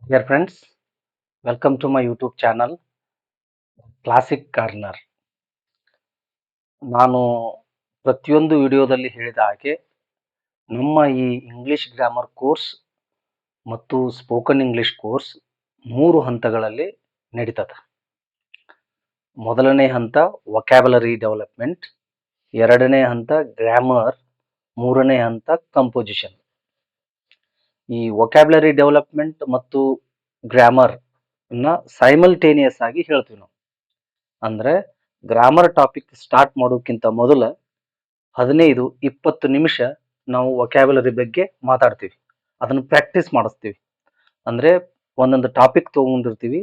Dear friends, welcome to my YouTube channel Classic Corner. ನಾನು ಪ್ರತಿಯೊಂದು ವಿಡಿಯೋದಲ್ಲಿ ಹೇಳಿದ ಹಾಗೆ ನಮ್ಮ ಈ ಇಂಗ್ಲಿಷ್ ಗ್ರಾಮರ್ ಕೋರ್ಸ್ ಮತ್ತು ಸ್ಪೋಕನ್ ಇಂಗ್ಲಿಷ್ ಕೋರ್ಸ್ 3 ಹಂತಗಳಲ್ಲಿ ನಡೀತದೆ. ಮೊದಲನೇ ಹಂತ ವೊಕ್ಯಾಬುಲರಿ ಡೆವಲಪ್ಮೆಂಟ್, ಎರಡನೇ ಹಂತ ಗ್ರಾಮರ್, ಮೂರನೇ ಹಂತ ಕಂಪೋಸಿಷನ್. ಈ ವೊಕ್ಯಾಬುಲರಿ ಡೆವಲಪ್ಮೆಂಟ್ ಮತ್ತು ಗ್ರಾಮರ್ ಸೈಮಲ್ಟೇನಿಯಸ್ ಆಗಿ ಹೇಳ್ತೀವಿ ನಾವು. ಅಂದ್ರೆ ಗ್ರಾಮರ್ ಟಾಪಿಕ್ ಸ್ಟಾರ್ಟ್ ಮಾಡೋಕ್ಕಿಂತ ಮೊದಲ 15-20 ನಿಮಿಷ ನಾವು ವೊಕ್ಯಾಬುಲರಿ ಬಗ್ಗೆ ಮಾತಾಡ್ತೀವಿ, ಅದನ್ನು ಪ್ರಾಕ್ಟೀಸ್ ಮಾಡಿಸ್ತೀವಿ. ಅಂದ್ರೆ ಒಂದೊಂದು ಟಾಪಿಕ್ ತಗೊಂಡಿರ್ತೀವಿ,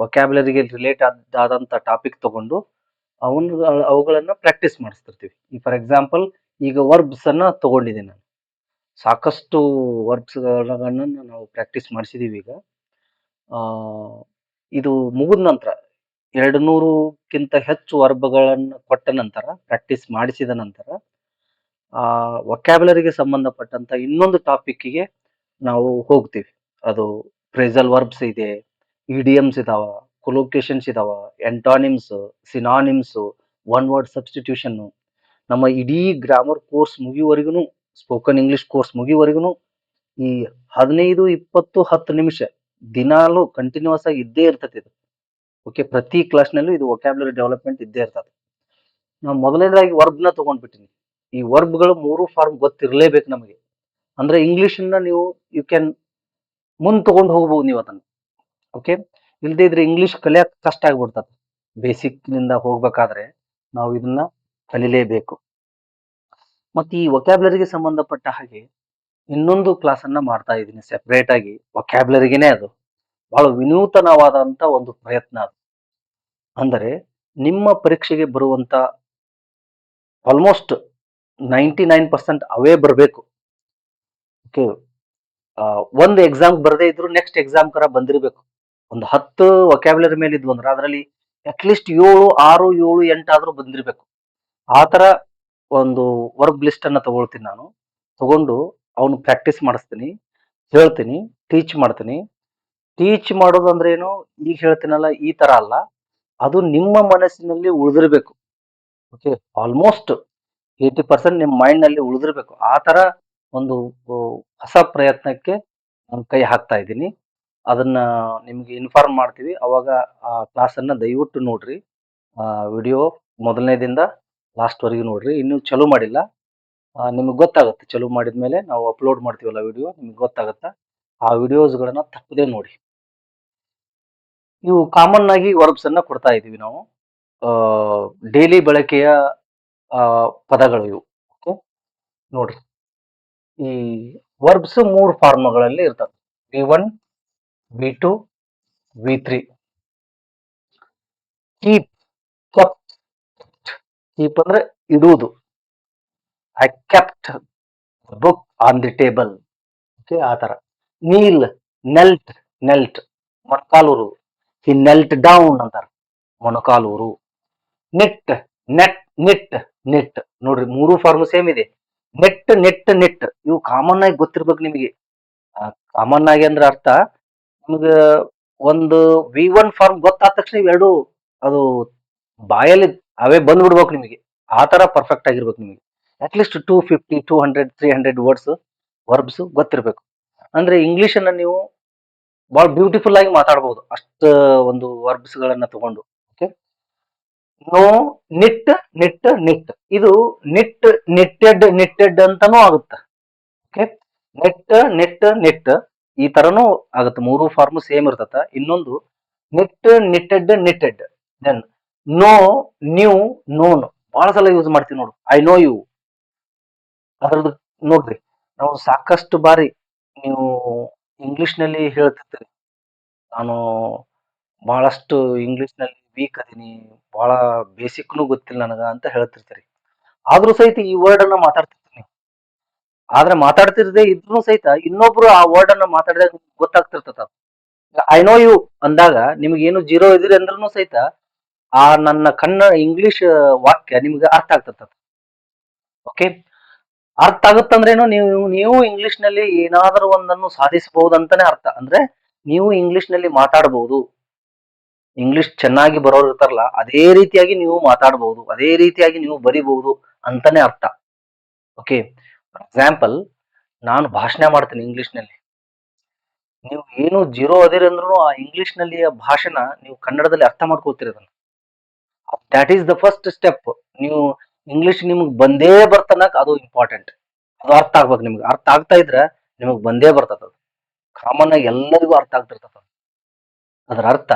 ವೊಕ್ಯಾಬುಲರಿಗೆ ರಿಲೇಟ್ ಆದಂತ ಟಾಪಿಕ್ ತಗೊಂಡು ಅವುಗಳನ್ನ ಪ್ರಾಕ್ಟೀಸ್ ಮಾಡಿಸ್ತಿರ್ತೀವಿ. ಈ ಫಾರ್ ಎಕ್ಸಾಂಪಲ್ ಈಗ ವರ್ಬ್ಸ್ ಅನ್ನ ತಗೊಂಡಿದ್ದೀನಿ ನಾನು, ಸಾಕಷ್ಟು ವರ್ಬ್ಸ್ ಗಳನ್ನ ನಾವು ಪ್ರಾಕ್ಟೀಸ್ ಮಾಡಿಸಿದೀವಿ. ಈಗ ಇದು ಮುಗಿದ ನಂತರ 200ಕ್ಕಿಂತ ಹೆಚ್ಚು ವರ್ಬ್ಗಳನ್ನು ಕೊಟ್ಟ ನಂತರ, ಪ್ರಾಕ್ಟೀಸ್ ಮಾಡಿಸಿದ ನಂತರ ವೊಕ್ಯಾಬುಲರಿಗೆ ಸಂಬಂಧಪಟ್ಟಂತ ಇನ್ನೊಂದು ಟಾಪಿಕ್ಗೆ ನಾವು ಹೋಗ್ತೀವಿ. ಅದು ಫ್ರೇಸಲ್ ವರ್ಬ್ಸ್ ಇದೆ, ಇಡಿಯಮ್ಸ್ ಇದಾವ, ಕೊಲೋಕೇಶನ್ಸ್ ಇದಾವ, ಎಂಟಾನಿಮ್ಸ್, ಸಿನಾನಿಮ್ಸ್, ಒನ್ ವರ್ಡ್ ಸಬ್ಸ್ಟಿಟ್ಯೂಷನ್. ನಮ್ಮ ಇಡೀ ಗ್ರಾಮರ್ ಕೋರ್ಸ್ ಮುಗಿಯುವವರೆಗೂ, ಸ್ಪೋಕನ್ ಇಂಗ್ಲಿಷ್ ಕೋರ್ಸ್ ಮುಗಿಯುವವರೆಗೂ ಈ 15-20-10 ನಿಮಿಷ ದಿನಾಲು ಕಂಟಿನ್ಯೂಸ್ ಆಗಿ ಇದ್ದೇ ಇರ್ತದೆ ಇದು. ಓಕೆ, ಪ್ರತಿ ಕ್ಲಾಸ್ನಲ್ಲೂ ಇದು ವೊಕ್ಯಾಬುಲರಿ ಡೆವಲಪ್ಮೆಂಟ್ ಇದ್ದೇ ಇರ್ತದೆ. ನಾವು ಮೊದಲನೇದಾಗಿ ವರ್ಬ್ನ ತಗೊಂಡ್ಬಿಟ್ಟಿನಿ. ಈ ವರ್ಬ್ಗಳು 3 ಫಾರ್ಮ್ ಗೊತ್ತಿರಲೇಬೇಕು ನಮಗೆ. ಅಂದ್ರೆ ಇಂಗ್ಲಿಷ್ ನೀವು ಯು ಕ್ಯಾನ್ ಮುಂದ್ ತಗೊಂಡು ಹೋಗ್ಬೋದು ನೀವು ಅದನ್ನ. ಓಕೆ, ಇಲ್ಲದೆ ಇದ್ರೆ ಇಂಗ್ಲಿಷ್ ಕಲಿಯಕ್ ಕಷ್ಟ ಆಗ್ಬಿಡ್ತದೆ. ಬೇಸಿಕ್ ನಿಂದ ಹೋಗ್ಬೇಕಾದ್ರೆ ನಾವು ಇದನ್ನ ಕಲಿಲೇಬೇಕು. ಮತ್ತೆ ಈ ವೊಕ್ಯಾಬುಲರಿಗೆ ಸಂಬಂಧಪಟ್ಟ ಹಾಗೆ ಇನ್ನೊಂದು ಕ್ಲಾಸ್ ಅನ್ನ ಮಾಡ್ತಾ ಇದ್ದೀನಿ ಸೆಪರೇಟ್ ಆಗಿ. ವೊಕ್ಯಾಬುಲರಿಗೆನೆ ಅದು ಬಹಳ ವಿನೂತನವಾದಂತ ಒಂದು ಪ್ರಯತ್ನ ಅದು. ಅಂದರೆ ನಿಮ್ಮ ಪರೀಕ್ಷೆಗೆ ಬರುವಂತ ಆಲ್ಮೋಸ್ಟ್ 99% ಅವೇ ಬರಬೇಕು. ಓಕೆ, ಒಂದು ಎಕ್ಸಾಮ್ ಬರದೇ ಇದ್ರು ನೆಕ್ಸ್ಟ್ ಎಕ್ಸಾಮ್ ಕರ ಬಂದಿರಬೇಕು. ಒಂದು 10 ವೊಕ್ಯಾಬುಲರಿ ಮೇಲೆ ಇದ್ವು ಅಂದ್ರೆ ಅದರಲ್ಲಿ ಅಟ್ಲೀಸ್ಟ್ 7, 6, 7, 8 ಆದ್ರೂ ಬಂದಿರಬೇಕು. ಆ ತರ ಒಂದು ವರ್ಬ್ ಲಿಸ್ಟ್ ಅನ್ನ ತಗೊಳ್ತೀನಿ ನಾನು. ತಗೊಂಡು ಅವನು ಪ್ರಾಕ್ಟೀಸ್ ಮಾಡಿಸ್ತೀನಿ, ಹೇಳ್ತೀನಿ, ಟೀಚ್ ಮಾಡ್ತೀನಿ. ಟೀಚ್ ಮಾಡೋದು ಅಂದ್ರೆ ಏನು, ಈಗ ಹೇಳ್ತೀನಲ್ಲ ಈ ತರ ಅಲ್ಲ, ಅದು ನಿಮ್ಮ ಮನಸ್ಸಿನಲ್ಲಿ ಉಳಿದಿರ್ಬೇಕು. ಓಕೆ, ಆಲ್ಮೋಸ್ಟ್ 80% ನಿಮ್ಮ ಮೈಂಡ್ ನಲ್ಲಿ ಉಳಿದಿರ್ಬೇಕು. ಆ ತರ ಒಂದು ಹೊಸ ಪ್ರಯತ್ನಕ್ಕೆ ನಾನು ಕೈ ಹಾಕ್ತಾ ಇದ್ದೀನಿ. ಅದನ್ನ ನಿಮ್ಗೆ ಇನ್ಫಾರ್ಮ್ ಮಾಡ್ತೀವಿ. ಅವಾಗ ಆ ಕ್ಲಾಸ್ ಅನ್ನ ದಯವಿಟ್ಟು ನೋಡ್ರಿ. ವಿಡಿಯೋ ಮೊದಲನೇದಿಂದ ಲಾಸ್ಟ್ ವರೆಗೂ ನೋಡ್ರಿ. ಇನ್ನೂ ಚಲೋ ಮಾಡಿಲ್ಲ, ನಿಮ್ಗೆ ಗೊತ್ತಾಗುತ್ತೆ. ಚಲೋ ಮಾಡಿದ್ಮೇಲೆ ನಾವು ಅಪ್ಲೋಡ್ ಮಾಡ್ತೀವಲ್ಲ ವಿಡಿಯೋ, ನಿಮ್ಗೆ ಗೊತ್ತಾಗತ್ತ. ಆ ವಿಡಿಯೋಸ್ಗಳನ್ನ ತಪ್ಪದೇ ನೋಡಿ. ಇವು ಕಾಮನ್ ಆಗಿ ವರ್ಬ್ಸ್ ಅನ್ನ ಕೊಡ್ತಾ ಇದೀವಿ ನಾವು. ಡೈಲಿ ಬಳಕೆಯ ಪದಗಳು ಇವು. ಓಕೆ, ನೋಡ್ರಿ, ಈ ವರ್ಬ್ಸ್ 3 ಫಾರ್ಮ್ಗಳಲ್ಲಿ ಇರ್ತವೆ: V1, V2, V3. Keep, kept. Keep ಅಂದ್ರೆ ಇಡುವುದು. I kept book on the table. Okay, ಆ ತರ. ನೀಲ್, ನೆಲ್ಟ್, ನೆಲ್ಟ್ ಮೊಣಕಾಲೂರು. ಹಿ ನೆಲ್ಟ್ ಡೌನ್ ಅಂತಾರೆ, ಮೊಣಕಾಲೂರು. Knit, net, knit, knit. ನೋಡ್ರಿ, 3 ಫಾರ್ಮ್ ಸೇಮ್ ಇದೆ. ನೆಟ್, ನೆಟ್, ನೆಟ್ ಇವು ಕಾಮನ್ ಆಗಿ ಗೊತ್ತಿರ್ಬೇಕು ನಿಮಗೆ. ಕಾಮನ್ ಆಗಿ ಅಂದ್ರೆ ಅರ್ಥ, ನಿಮ್ಗೆ ಒಂದು V1 ಫಾರ್ಮ್ ಗೊತ್ತಾದ ತಕ್ಷಣ ಇವೆರಡು ಅದು ಬಾಯಲ್ಲಿ ಅವೇ ಬಂದ್ಬಿಡ್ಬೇಕು ನಿಮಗೆ. ಆ ತರ ಪರ್ಫೆಕ್ಟ್ ಆಗಿರ್ಬೇಕು ನಿಮಗೆ. ಅಟ್ಲೀಸ್ಟ್ 250, 200, 300 ವರ್ಡ್ಸ್ ವರ್ಬ್ಸ್ ಗೊತ್ತಿರ್ಬೇಕು. ಅಂದ್ರೆ ಇಂಗ್ಲಿಷ್ ಅನ್ನ ನೀವು ಬಹಳ ಬ್ಯೂಟಿಫುಲ್ ಆಗಿ ಮಾತಾಡಬಹುದು, ಅಷ್ಟ ಒಂದು ವರ್ಬ್ಸ್ ಗಳನ್ನ ತಗೊಂಡು. Okay, no, knit, knit, knit. ಇದು ನಿಟ್, ನಿಟ್ಟೆಡ್, ನಿಟ್ಟೆಡ್ ಅಂತಾನೂ ಆಗುತ್ತೆ. ಓಕೆ, ನೆಟ್, ನೆಟ್, ನೆಟ್ ಈ ತರನೂ ಆಗುತ್ತೆ. 3 ಫಾರ್ಮ್ ಸೇಮ್ ಇರ್ತತ. ಇನ್ನೊಂದು knit, knitted, knitted. Then know, knew, known ಬಹಳ ಸಲ ಯೂಸ್ ಮಾಡ್ತೀವಿ ನೋಡು. I know you. ಅದ್ರದ್ದು ನೋಡ್ರಿ, ನಾವು ಸಾಕಷ್ಟು ಬಾರಿ ನೀವು ಇಂಗ್ಲಿಷ್ ನಲ್ಲಿ ಹೇಳ್ತಿರ್ತೀರಿ, ನಾನು ಬಹಳಷ್ಟು ಇಂಗ್ಲಿಷ್ ನಲ್ಲಿ ವೀಕ್ ಅದೀನಿ, ಬಹಳ ಬೇಸಿಕ್ನು ಗೊತ್ತಿಲ್ಲ ನನಗ ಅಂತ ಹೇಳ್ತಿರ್ತೀರಿ. ಆದ್ರೂ ಸಹಿತ ಈ ವರ್ಡ್ ಅನ್ನ ಮಾತಾಡ್ತಿರ್ತೀನಿ. ಆದ್ರೆ ಮಾತಾಡ್ತಿರದೆ ಇದ್ರೂ ಸಹಿತ ಇನ್ನೊಬ್ರು ಆ ವರ್ಡ್ ಅನ್ನ ಮಾತಾಡಿದಾಗ ಗೊತ್ತಾಗ್ತಿರ್ತದ. ಐ ನೋ ಯು ಅಂದಾಗ ನಿಮ್ಗೆ ಏನು ಜೀರೋ ಇದ್ರಿ ಅಂದ್ರೂ ಸಹಿತ ಆ ನನ್ನ ಕನ್ನಡ ಇಂಗ್ಲಿಷ್ ವಾಕ್ಯ ನಿಮ್ಗೆ ಅರ್ಥ ಆಗ್ತದ. ಓಕೆ, ಅರ್ಥ ಆಗುತ್ತಂದ್ರೇನು, ನೀವು ಇಂಗ್ಲಿಷ್ ನಲ್ಲಿ ಏನಾದರೂ ಒಂದನ್ನು ಸಾಧಿಸಬಹುದಂತಾನೆ ಅರ್ಥ. ಅಂದ್ರೆ ನೀವು ಇಂಗ್ಲಿಷ್ ನಲ್ಲಿ ಮಾತಾಡಬಹುದು. ಇಂಗ್ಲಿಷ್ ಚೆನ್ನಾಗಿ ಬರೋರು ಇರ್ತಾರಲ್ಲ, ಅದೇ ರೀತಿಯಾಗಿ ನೀವು ಮಾತಾಡಬಹುದು, ಅದೇ ರೀತಿಯಾಗಿ ನೀವು ಬರಿಬಹುದು ಅಂತಾನೆ ಅರ್ಥ. ಓಕೆ, ಫಾರ್ ಎಕ್ಸಾಂಪಲ್, ನಾನು ಭಾಷಣ ಮಾಡ್ತೀನಿ ಇಂಗ್ಲಿಷ್ ನಲ್ಲಿ. ನೀವು ಏನು ಜೀರೋ ಅದಿರಿ ಅಂದ್ರೂ ಆ ಇಂಗ್ಲಿಷ್ ನಲ್ಲಿ ಆ ಭಾಷಣ ನೀವು ಕನ್ನಡದಲ್ಲಿ ಅರ್ಥ ಮಾಡ್ಕೋತೀರಿ ಅದನ್ನ. That is the first step. ನೀವು ಇಂಗ್ಲಿಷ್ ನಿಮ್ಗೆ ಬಂದೇ ಬರ್ತನಕ್ ಅದು ಇಂಪಾರ್ಟೆಂಟ್. ಅದು ಅರ್ಥ ಆಗ್ಬೇಕು ನಿಮ್ಗೆ. ಅರ್ಥ ಆಗ್ತಾ ಇದ್ರೆ ನಿಮಗ್ ಬಂದೇ ಬರ್ತದ. ಅದು ಕಾಮನ್ ಆಗಿ ಎಲ್ಲರಿಗೂ ಅರ್ಥ ಆಗ್ತಿರ್ತದ. ಅದರ ಅರ್ಥ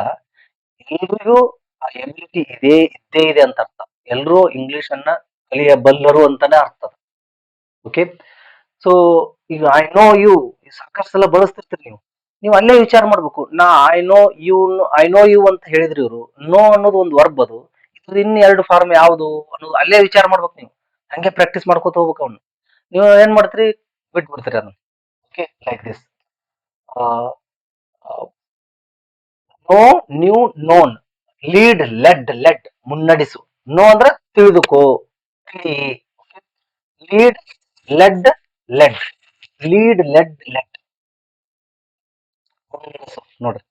ಎಲ್ರಿಗೂ ಆ ಎಬಿಲಿಟಿ ಇದ್ದೇ ಇದೆ ಅಂತ ಅರ್ಥ. ಎಲ್ರೂ ಇಂಗ್ಲಿಷ್ ಅನ್ನ ಕಲಿಯಬಲ್ಲರು ಅಂತಾನೆ ಅರ್ಥ. ಓಕೆ, ಸೊ ಈಗ ಐ ನೋ ಯು ಸಾಕಷ್ಟು ಸಲ ಬಳಸ್ತಿರ್ತೀರಿ ನೀವು. ನೀವು ಅಲ್ಲೇ ವಿಚಾರ ಮಾಡ್ಬೇಕು. ಐ ನೋ ಯು ಅಂತ ಹೇಳಿದ್ರಿ ಇವರು. ನೋ ಅನ್ನೋದು ಒಂದು ವರ್ಬ್. ಅದು ಇದು ಇನ್ನು ಎರಡು ಫಾರ್ಮ್ ಯಾವುದು ಅನ್ನೋದು ಅಲ್ಲೇ ವಿಚಾರ ಮಾಡ್ಬೇಕು ನೀವು. ಹಂಗೆ ಪ್ರಾಕ್ಟೀಸ್ ಮಾಡ್ಕೋತ ಹೋಗ್ಬೇಕು ಅವ್ನು. ನೀವು ಏನ್ ಮಾಡ್ತೀರಿ, ಬಿಟ್ಬಿಡ್ತೀರಿ ಅದನ್ನ. Okay, like this. Know, knew, known. Lead, led ಮುನ್ನಡೆಸು. ನೋ ಅಂದ್ರೆ ತಿಳಿದುಕೋ, ತಿಳಿ. ಲೀಡ್, ಲೆಡ್, ಲೀಡ್, ಲೆಡ್ ಮುನ್ನಡೆಸು. ನೋಡ್ರಿ,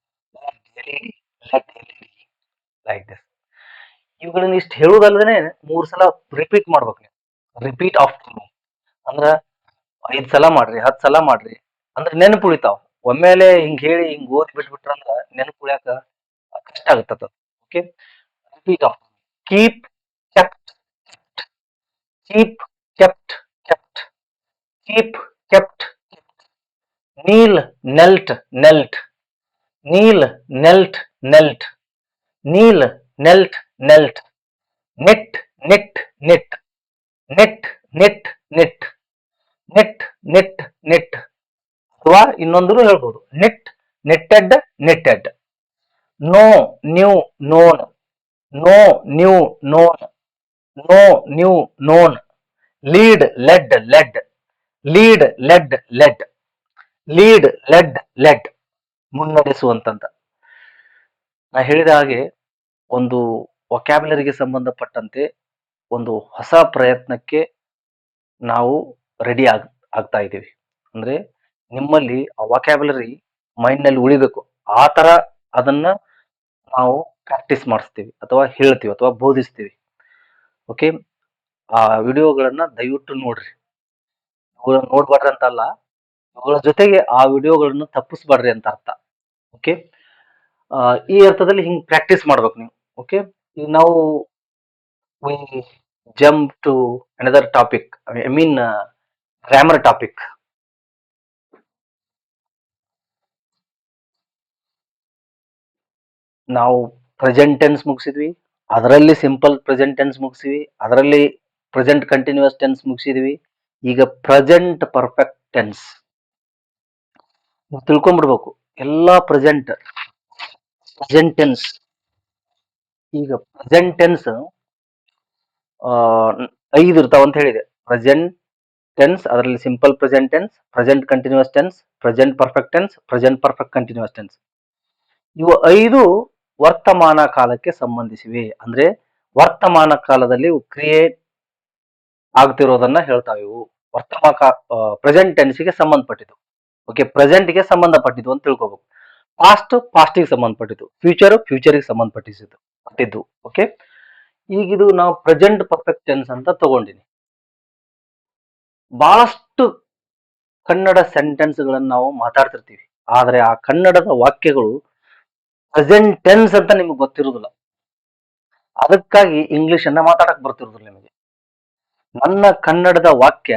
ಲೈಕ್ ದಿಸ್. ಇವುಗಳನ್ನ ಇಷ್ಟು ಹೇಳುದಲ್ದೇನೆ 3 ಸಲ ರಿಪೀಟ್ ಮಾಡ್ಬೇಕು ನೀವು. ರಿಪೀಟ್ ಆಫ್ಟರ್ ಮೀ ಅಂದ್ರ 5 ಸಲ ಮಾಡ್ರಿ, 10 ಸಲ ಮಾಡ್ರಿ. ಅಂದ್ರೆ ನೆನಪು ಉಳಿತಾವ. ಒಮ್ಮೆಲೆ ಹಿಂಗ್ ಹೇಳಿ ಹಿಂಗ್ ಓದಿ ಬಿಟ್ಬಿಟ್ರಂದ್ರ ನೆನಪು ಉಳಿಯಾಕ ಕಷ್ಟ ಆಗತ್ತ. Okay, repeat after me. Keep, kept, keep, kept, keep, kept. Kneel, knelt, kneel, knelt, kneel, knelt, net, net, net, net, ಅಥವಾ ಇನ್ನೊಂದು ಹೇಳ್ಬೋದು, netted. Know, knew, known. Know, knew, known. Lead, led, lead, led ಮುನ್ನಡೆಸುವಂತಂತ. ನಾ ಹೇಳಿದ ಹಾಗೆ ಒಂದು ವೊಕ್ಯಾಬ್ಯುಲರಿಗೆ ಸಂಬಂಧಪಟ್ಟಂತೆ ಒಂದು ಹೊಸ ಪ್ರಯತ್ನಕ್ಕೆ ನಾವು ರೆಡಿ ಆಗ್ತಾ ಇದ್ದೀವಿ. ಅಂದ್ರೆ ನಿಮ್ಮಲ್ಲಿ ಆ ವೊಕ್ಯಾಬ್ಯುಲರಿ ಮೈಂಡ್ ನಲ್ಲಿ ಉಳಿಬೇಕು. ಆ ತರ ಅದನ್ನ ನಾವು ಪ್ರಾಕ್ಟೀಸ್ ಮಾಡಿಸ್ತೀವಿ ಅಥವಾ ಹೇಳ್ತೀವಿ ಅಥವಾ ಬೋಧಿಸ್ತೀವಿ. ಓಕೆ, ಆ ವಿಡಿಯೋಗಳನ್ನ ದಯವಿಟ್ಟು ನೋಡ್ರಿ. ಇವುಗಳನ್ನ ನೋಡ್ಬಾರ್ರಿ ಅಂತ ಅಲ್ಲ, ಇವುಗಳ ಜೊತೆಗೆ ಆ ವಿಡಿಯೋಗಳನ್ನು ತಪ್ಪಿಸ್ಬಾರ್ರಿ ಅಂತ ಅರ್ಥ. ಓಕೆ, ಈ ಅರ್ಥದಲ್ಲಿ ಹಿಂಗ್ ಪ್ರಾಕ್ಟೀಸ್ ಮಾಡ್ಬೇಕು ನೀವು. ಓಕೆ, ಈಗ ನಾವು we jump to another topic. I mean, grammar topic. ನಾವು ಪ್ರೆಸೆಂಟ್ ಟೆನ್ಸ್ ಮುಗಿಸಿದ್ವಿ, ಅದರಲ್ಲಿ ಸಿಂಪಲ್ ಪ್ರೆಸೆಂಟ್ ಟೆನ್ಸ್ ಮುಗಿಸಿವಿ, ಅದರಲ್ಲಿ ಪ್ರೆಸೆಂಟ್ ಕಂಟಿನ್ಯೂಸ್ ಟೆನ್ಸ್ ಮುಗಿಸಿದ್ವಿ. ಈಗ ಪ್ರೆಸೆಂಟ್ ಪರ್ಫೆಕ್ಟ್ ಟೆನ್ಸ್ ನೀವು ತಿಳ್ಕೊಂಡ್ಬಿಡ್ಬೇಕು. ಎಲ್ಲಾ ಪ್ರೆಸೆಂಟ್ ಟೆನ್ಸ್. ಈಗ ಪ್ರೆಸೆಂಟ್ ಟೆನ್ಸ್ 5 ಇರ್ತಾವ ಅಂತ ಹೇಳಿದೆ. ಪ್ರೆಸೆಂಟ್ ಟೆನ್ಸ್, ಅದರಲ್ಲಿ simple present tense, present continuous tense, present perfect tense, present perfect continuous tense. ಇವು 5 ವರ್ತಮಾನ ಕಾಲಕ್ಕೆ ಸಂಬಂಧಿಸಿವೆ. ಅಂದ್ರೆ ವರ್ತಮಾನ ಕಾಲದಲ್ಲಿ ಕ್ರಿಯೆ ಆಗ್ತಿರೋದನ್ನ ಹೇಳ್ತಾವೆ ಇವು. ಪ್ರೆಸೆಂಟ್ ಟೆನ್ಸ್ಗೆ ಸಂಬಂಧಪಟ್ಟಿದ್ದು. ಓಕೆ, ಪ್ರೆಸೆಂಟ್ಗೆ ಸಂಬಂಧಪಟ್ಟಿದ್ದು ಅಂತ ತಿಳ್ಕೊಬೇಕು. ಪಾಸ್ಟ್ಗೆ ಸಂಬಂಧಪಟ್ಟಿದ್ದು, ಫ್ಯೂಚರ್ಗೆ ಸಂಬಂಧಪಟ್ಟಿದ್ದು. ಓಕೆ, ಈಗಿದು ನಾವು ಪ್ರೆಸೆಂಟ್ ಪರ್ಫೆಕ್ಟ್ ಟೆನ್ಸ್ ಅಂತ ತಗೊಂಡಿನಿ. ಬಹಳಷ್ಟು ಕನ್ನಡ ಸೆಂಟೆನ್ಸ್ ಗಳನ್ನು ನಾವು ಮಾತಾಡ್ತಿರ್ತೀವಿ, ಆದ್ರೆ ಆ ಕನ್ನಡದ ವಾಕ್ಯಗಳು ಪ್ರೆಸೆಂಟ್ ಟೆನ್ಸ್ ಅಂತ ನಿಮ್ಗೆ ಗೊತ್ತಿರುವುದಿಲ್ಲ. ಅದಕ್ಕಾಗಿ ಇಂಗ್ಲಿಷ್ ಅನ್ನ ಮಾತಾಡಕ್ ಬರ್ತಿರುದಿಲ್ಲ ನಿಮಗೆ. ನನ್ನ ಕನ್ನಡದ ವಾಕ್ಯ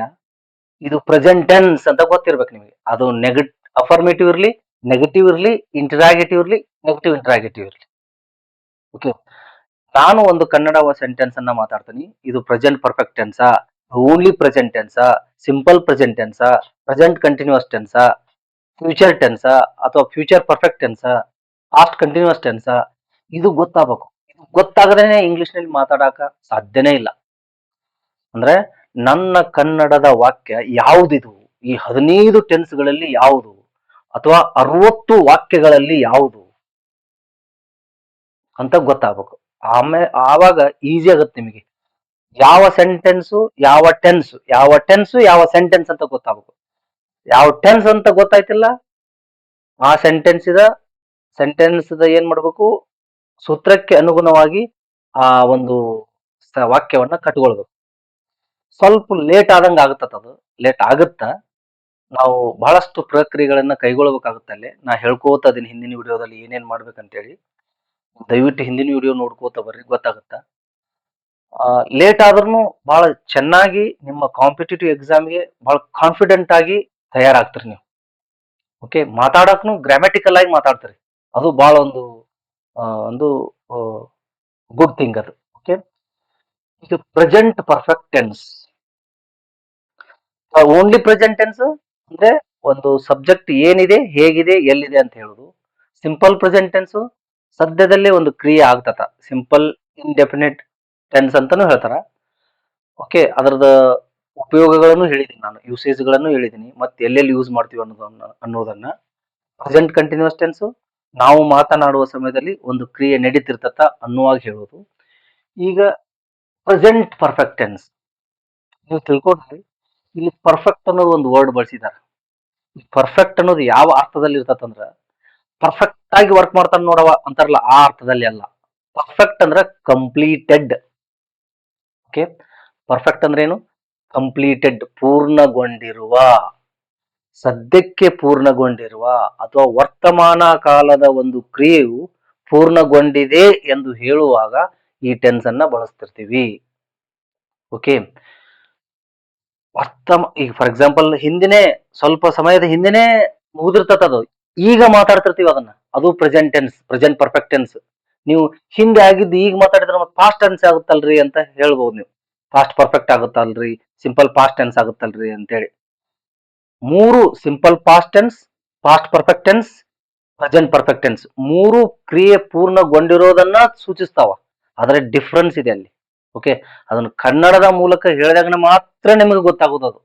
ಇದು ಪ್ರೆಸೆಂಟ್ ಟೆನ್ಸ್ ಅಂತ ಗೊತ್ತಿರ್ಬೇಕು ನಿಮಗೆ. ಅದು ಅಫರ್ಮೇಟಿವ್ ಇರ್ಲಿ, ನೆಗೆಟಿವ್ ಇರ್ಲಿ, ಇಂಟರಾಗೇಟಿವ್ ಇರ್ಲಿ, ನೆಗೆಟಿವ್ ಇಂಟರಾಗೇಟಿವ್ ಇರ್ಲಿ. ಓಕೆ, ನಾನು ಒಂದು ಕನ್ನಡ ಸೆಂಟೆನ್ಸ್ ಅನ್ನ ಮಾತಾಡ್ತೀನಿ. ಇದು ಪ್ರೆಸೆಂಟ್ ಪರ್ಫೆಕ್ಟ್ ಟೆನ್ಸಾ, ಓನ್ಲಿ ಪ್ರೆಸೆಂಟ್ ಟೆನ್ಸಾ, ಸಿಂಪಲ್ ಪ್ರೆಸೆಂಟ್ ಟೆನ್ಸಾ, ಪ್ರೆಸೆಂಟ್ ಕಂಟಿನ್ಯೂಸ್ ಟೆನ್ಸಾ, ಫ್ಯೂಚರ್ ಟೆನ್ಸಾ ಅಥವಾ ಫ್ಯೂಚರ್ ಪರ್ಫೆಕ್ಟ್ ಟೆನ್ಸಾ, ಪಾಸ್ಟ್ ಕಂಟಿನ್ಯೂಸ್ ಟೆನ್ಸಾ, ಇದು ಗೊತ್ತಾಗಬೇಕು. ಇದು ಗೊತ್ತಾಗದೇನೆ ಇಂಗ್ಲಿಷ್ ನಲ್ಲಿ ಮಾತಾಡಕ ಸಾಧ್ಯನೇ ಇಲ್ಲ. ಅಂದ್ರೆ ನನ್ನ ಕನ್ನಡದ ವಾಕ್ಯ ಯಾವುದಿದು, ಈ 15 ಟೆನ್ಸ್ಗಳಲ್ಲಿ ಯಾವುದು ಅಥವಾ 60 ವಾಕ್ಯಗಳಲ್ಲಿ ಯಾವುದು ಅಂತ ಗೊತ್ತಾಗಬೇಕು. ಆವಾಗ ಈಸಿ ಆಗುತ್ತೆ ನಿಮಗೆ. ಯಾವ ಸೆಂಟೆನ್ಸು ಯಾವ ಟೆನ್ಸ್ ಯಾವ ಸೆಂಟೆನ್ಸ್ ಅಂತ ಗೊತ್ತಾಗಬೇಕು. ಯಾವ ಟೆನ್ಸ್ ಅಂತ ಗೊತ್ತಾಯ್ತಿಲ್ಲ, ಆ ಸೆಂಟೆನ್ಸ್ ಏನ್ ಮಾಡ್ಬೇಕು, ಸೂತ್ರಕ್ಕೆ ಅನುಗುಣವಾಗಿ ಆ ಒಂದು ವಾಕ್ಯವನ್ನ ಕಟ್ಕೊಳ್ಬೇಕು. ಸ್ವಲ್ಪ ಲೇಟ್ ಆದಂಗ ಆಗುತ್ತ, ಅದು ಲೇಟ್ ಆಗುತ್ತಾ. ನಾವು ಬಹಳಷ್ಟು ಪ್ರಕ್ರಿಯೆಗಳನ್ನ ಕೈಗೊಳ್ಬೇಕಾಗುತ್ತೆ ಅಲ್ಲಿ. ನಾ ಹೇಳ್ಕೋತ ಅದೀನಿ ಹಿಂದಿನ ವಿಡಿಯೋದಲ್ಲಿ ಏನೇನ್ ಮಾಡ್ಬೇಕಂತೇಳಿ. ದಯವಿಟ್ಟು ಹಿಂದಿನ ವಿಡಿಯೋ ನೋಡ್ಕೋತ ಬರ್ರಿ, ಗೊತ್ತಾಗುತ್ತಾ. ಲೇಟ್ ಆದ್ರೂ ಬಹಳ ಚೆನ್ನಾಗಿ ನಿಮ್ಮ ಕಾಂಪಿಟೇಟಿವ್ ಎಕ್ಸಾಮ್ಗೆ ಬಹಳ ಕಾನ್ಫಿಡೆಂಟ್ ಆಗಿ ತಯಾರಾಗ್ತೀರಿ ನೀವು. ಓಕೆ, ಮಾತಾಡಕ್ನು ಗ್ರಾಮ್ಯಾಟಿಕಲ್ ಆಗಿ ಮಾತಾಡ್ತೀರಿ. ಅದು ಬಹಳ ಒಂದು ಗುಡ್ ಥಿಂಗ್ ಅದು. ಓಕೆ, ಇದು present perfect tense. Only present tense ಅಂದ್ರೆ ಒಂದು ಸಬ್ಜೆಕ್ಟ್ ಏನಿದೆ, ಹೇಗಿದೆ, ಎಲ್ಲಿದೆ ಅಂತ ಹೇಳುದು. ಸಿಂಪಲ್ ಪ್ರೆಸೆಂಟ್ ಟೆನ್ಸ್ ಸದ್ಯದಲ್ಲೇ ಒಂದು ಕ್ರಿಯೆ ಆಗ್ತತ. ಸಿಂಪಲ್ ಇಂಡೆಫಿನೆಟ್ ಟೆನ್ಸ್ ಅಂತಾನು ಹೇಳ್ತಾರ. ಓಕೆ, ಅದರದ ಉಪಯೋಗಗಳನ್ನು ಹೇಳಿದೀನಿ ನಾನು, ಯೂಸೇಜ್ಗಳನ್ನು ಹೇಳಿದೀನಿ, ಮತ್ತೆ ಎಲ್ಲೆಲ್ಲಿ ಯೂಸ್ ಮಾಡ್ತೀವಿ ಅನ್ನೋದನ್ನ. ಪ್ರೆಸೆಂಟ್ ಕಂಟಿನ್ಯೂಸ್ ಟೆನ್ಸ್ ನಾವು ಮಾತನಾಡುವ ಸಮಯದಲ್ಲಿ ಒಂದು ಕ್ರಿಯೆ ನಡೀತಿರ್ತತ ಅನ್ನುವಾಗ ಹೇಳೋದು. ಈಗ ಪ್ರೆಸೆಂಟ್ ಪರ್ಫೆಕ್ಟ್ ಟೆನ್ಸ್ ನೀವು ತಿಳ್ಕೊಂಡ್ರಿ. ಇಲ್ಲಿ ಪರ್ಫೆಕ್ಟ್ ಅನ್ನೋದು ಒಂದು ವರ್ಡ್ ಬಳಸಿದಾರೆ. ಪರ್ಫೆಕ್ಟ್ ಅನ್ನೋದು ಯಾವ ಅರ್ಥದಲ್ಲಿ ಇರ್ತತಂದ್ರ, ಪರ್ಫೆಕ್ಟ್ ಆಗಿ ವರ್ಕ್ ಮಾಡ್ತಾನೆ ನೋಡವ ಅಂತಾರಲ್ಲ, ಆ ಅರ್ಥದಲ್ಲಿ ಅಲ್ಲ. ಪರ್ಫೆಕ್ಟ್ ಅಂದ್ರೆ ಕಂಪ್ಲೀಟೆಡ್. ಓಕೆ, ಪರ್ಫೆಕ್ಟ್ ಅಂದ್ರೆ ಏನು? ಕಂಪ್ಲೀಟೆಡ್, ಪೂರ್ಣಗೊಂಡಿರುವ, ಸದ್ಯಕ್ಕೆ ಪೂರ್ಣಗೊಂಡಿರುವ ಅಥವಾ ವರ್ತಮಾನ ಕಾಲದ ಒಂದು ಕ್ರಿಯೆಯು ಪೂರ್ಣಗೊಂಡಿದೆ ಎಂದು ಹೇಳುವಾಗ ಈ ಟೆನ್ಸ್ ಅನ್ನ ಬಳಸ್ತಿರ್ತೀವಿ. ಓಕೆ, ಈಗ ಫಾರ್ ಎಕ್ಸಾಂಪಲ್ ಹಿಂದಿನೇ, ಸ್ವಲ್ಪ ಸಮಯದ ಹಿಂದಿನೇ ಮುಗಿದಿರ್ತದ ಅದು, ಈಗ ಮಾತಾಡ್ತಿರ್ತೀವಿ ಅದನ್ನ, ಅದು present tense, present perfect tense. ನೀವು ಹಿಂದೆ ಆಗಿದ್ದು ಈಗ ಮಾತಾಡಿದ್ರೆ ಮತ್ತೆ ಪಾಸ್ಟ್ ಟೆನ್ಸ್ ಆಗುತ್ತಲ್ರಿ ಅಂತ ಹೇಳ್ಬೋದು ನೀವು. ಪಾಸ್ಟ್ ಪರ್ಫೆಕ್ಟ್ ಆಗುತ್ತಲ್ರಿ, ಸಿಂಪಲ್ ಪಾಸ್ಟ್ ಟೆನ್ಸ್ ಆಗುತ್ತಲ್ರಿ ಅಂತೇಳಿ. ಮೂರು simple past tense, past perfect tense, present perfect tense, ಮೂರು ಕ್ರಿಯೆ ಪೂರ್ಣಗೊಂಡಿರೋದನ್ನ ಸೂಚಿಸ್ತಾವ. ಆದ್ರೆ ಡಿಫ್ರೆನ್ಸ್ ಇದೆ ಅಲ್ಲಿ. ಓಕೆ, ಅದನ್ನು ಕನ್ನಡದ ಮೂಲಕ ಹೇಳಿದಾಗ ಮಾತ್ರ ನಿಮಗೆ ಗೊತ್ತಾಗೋದು ಅದು.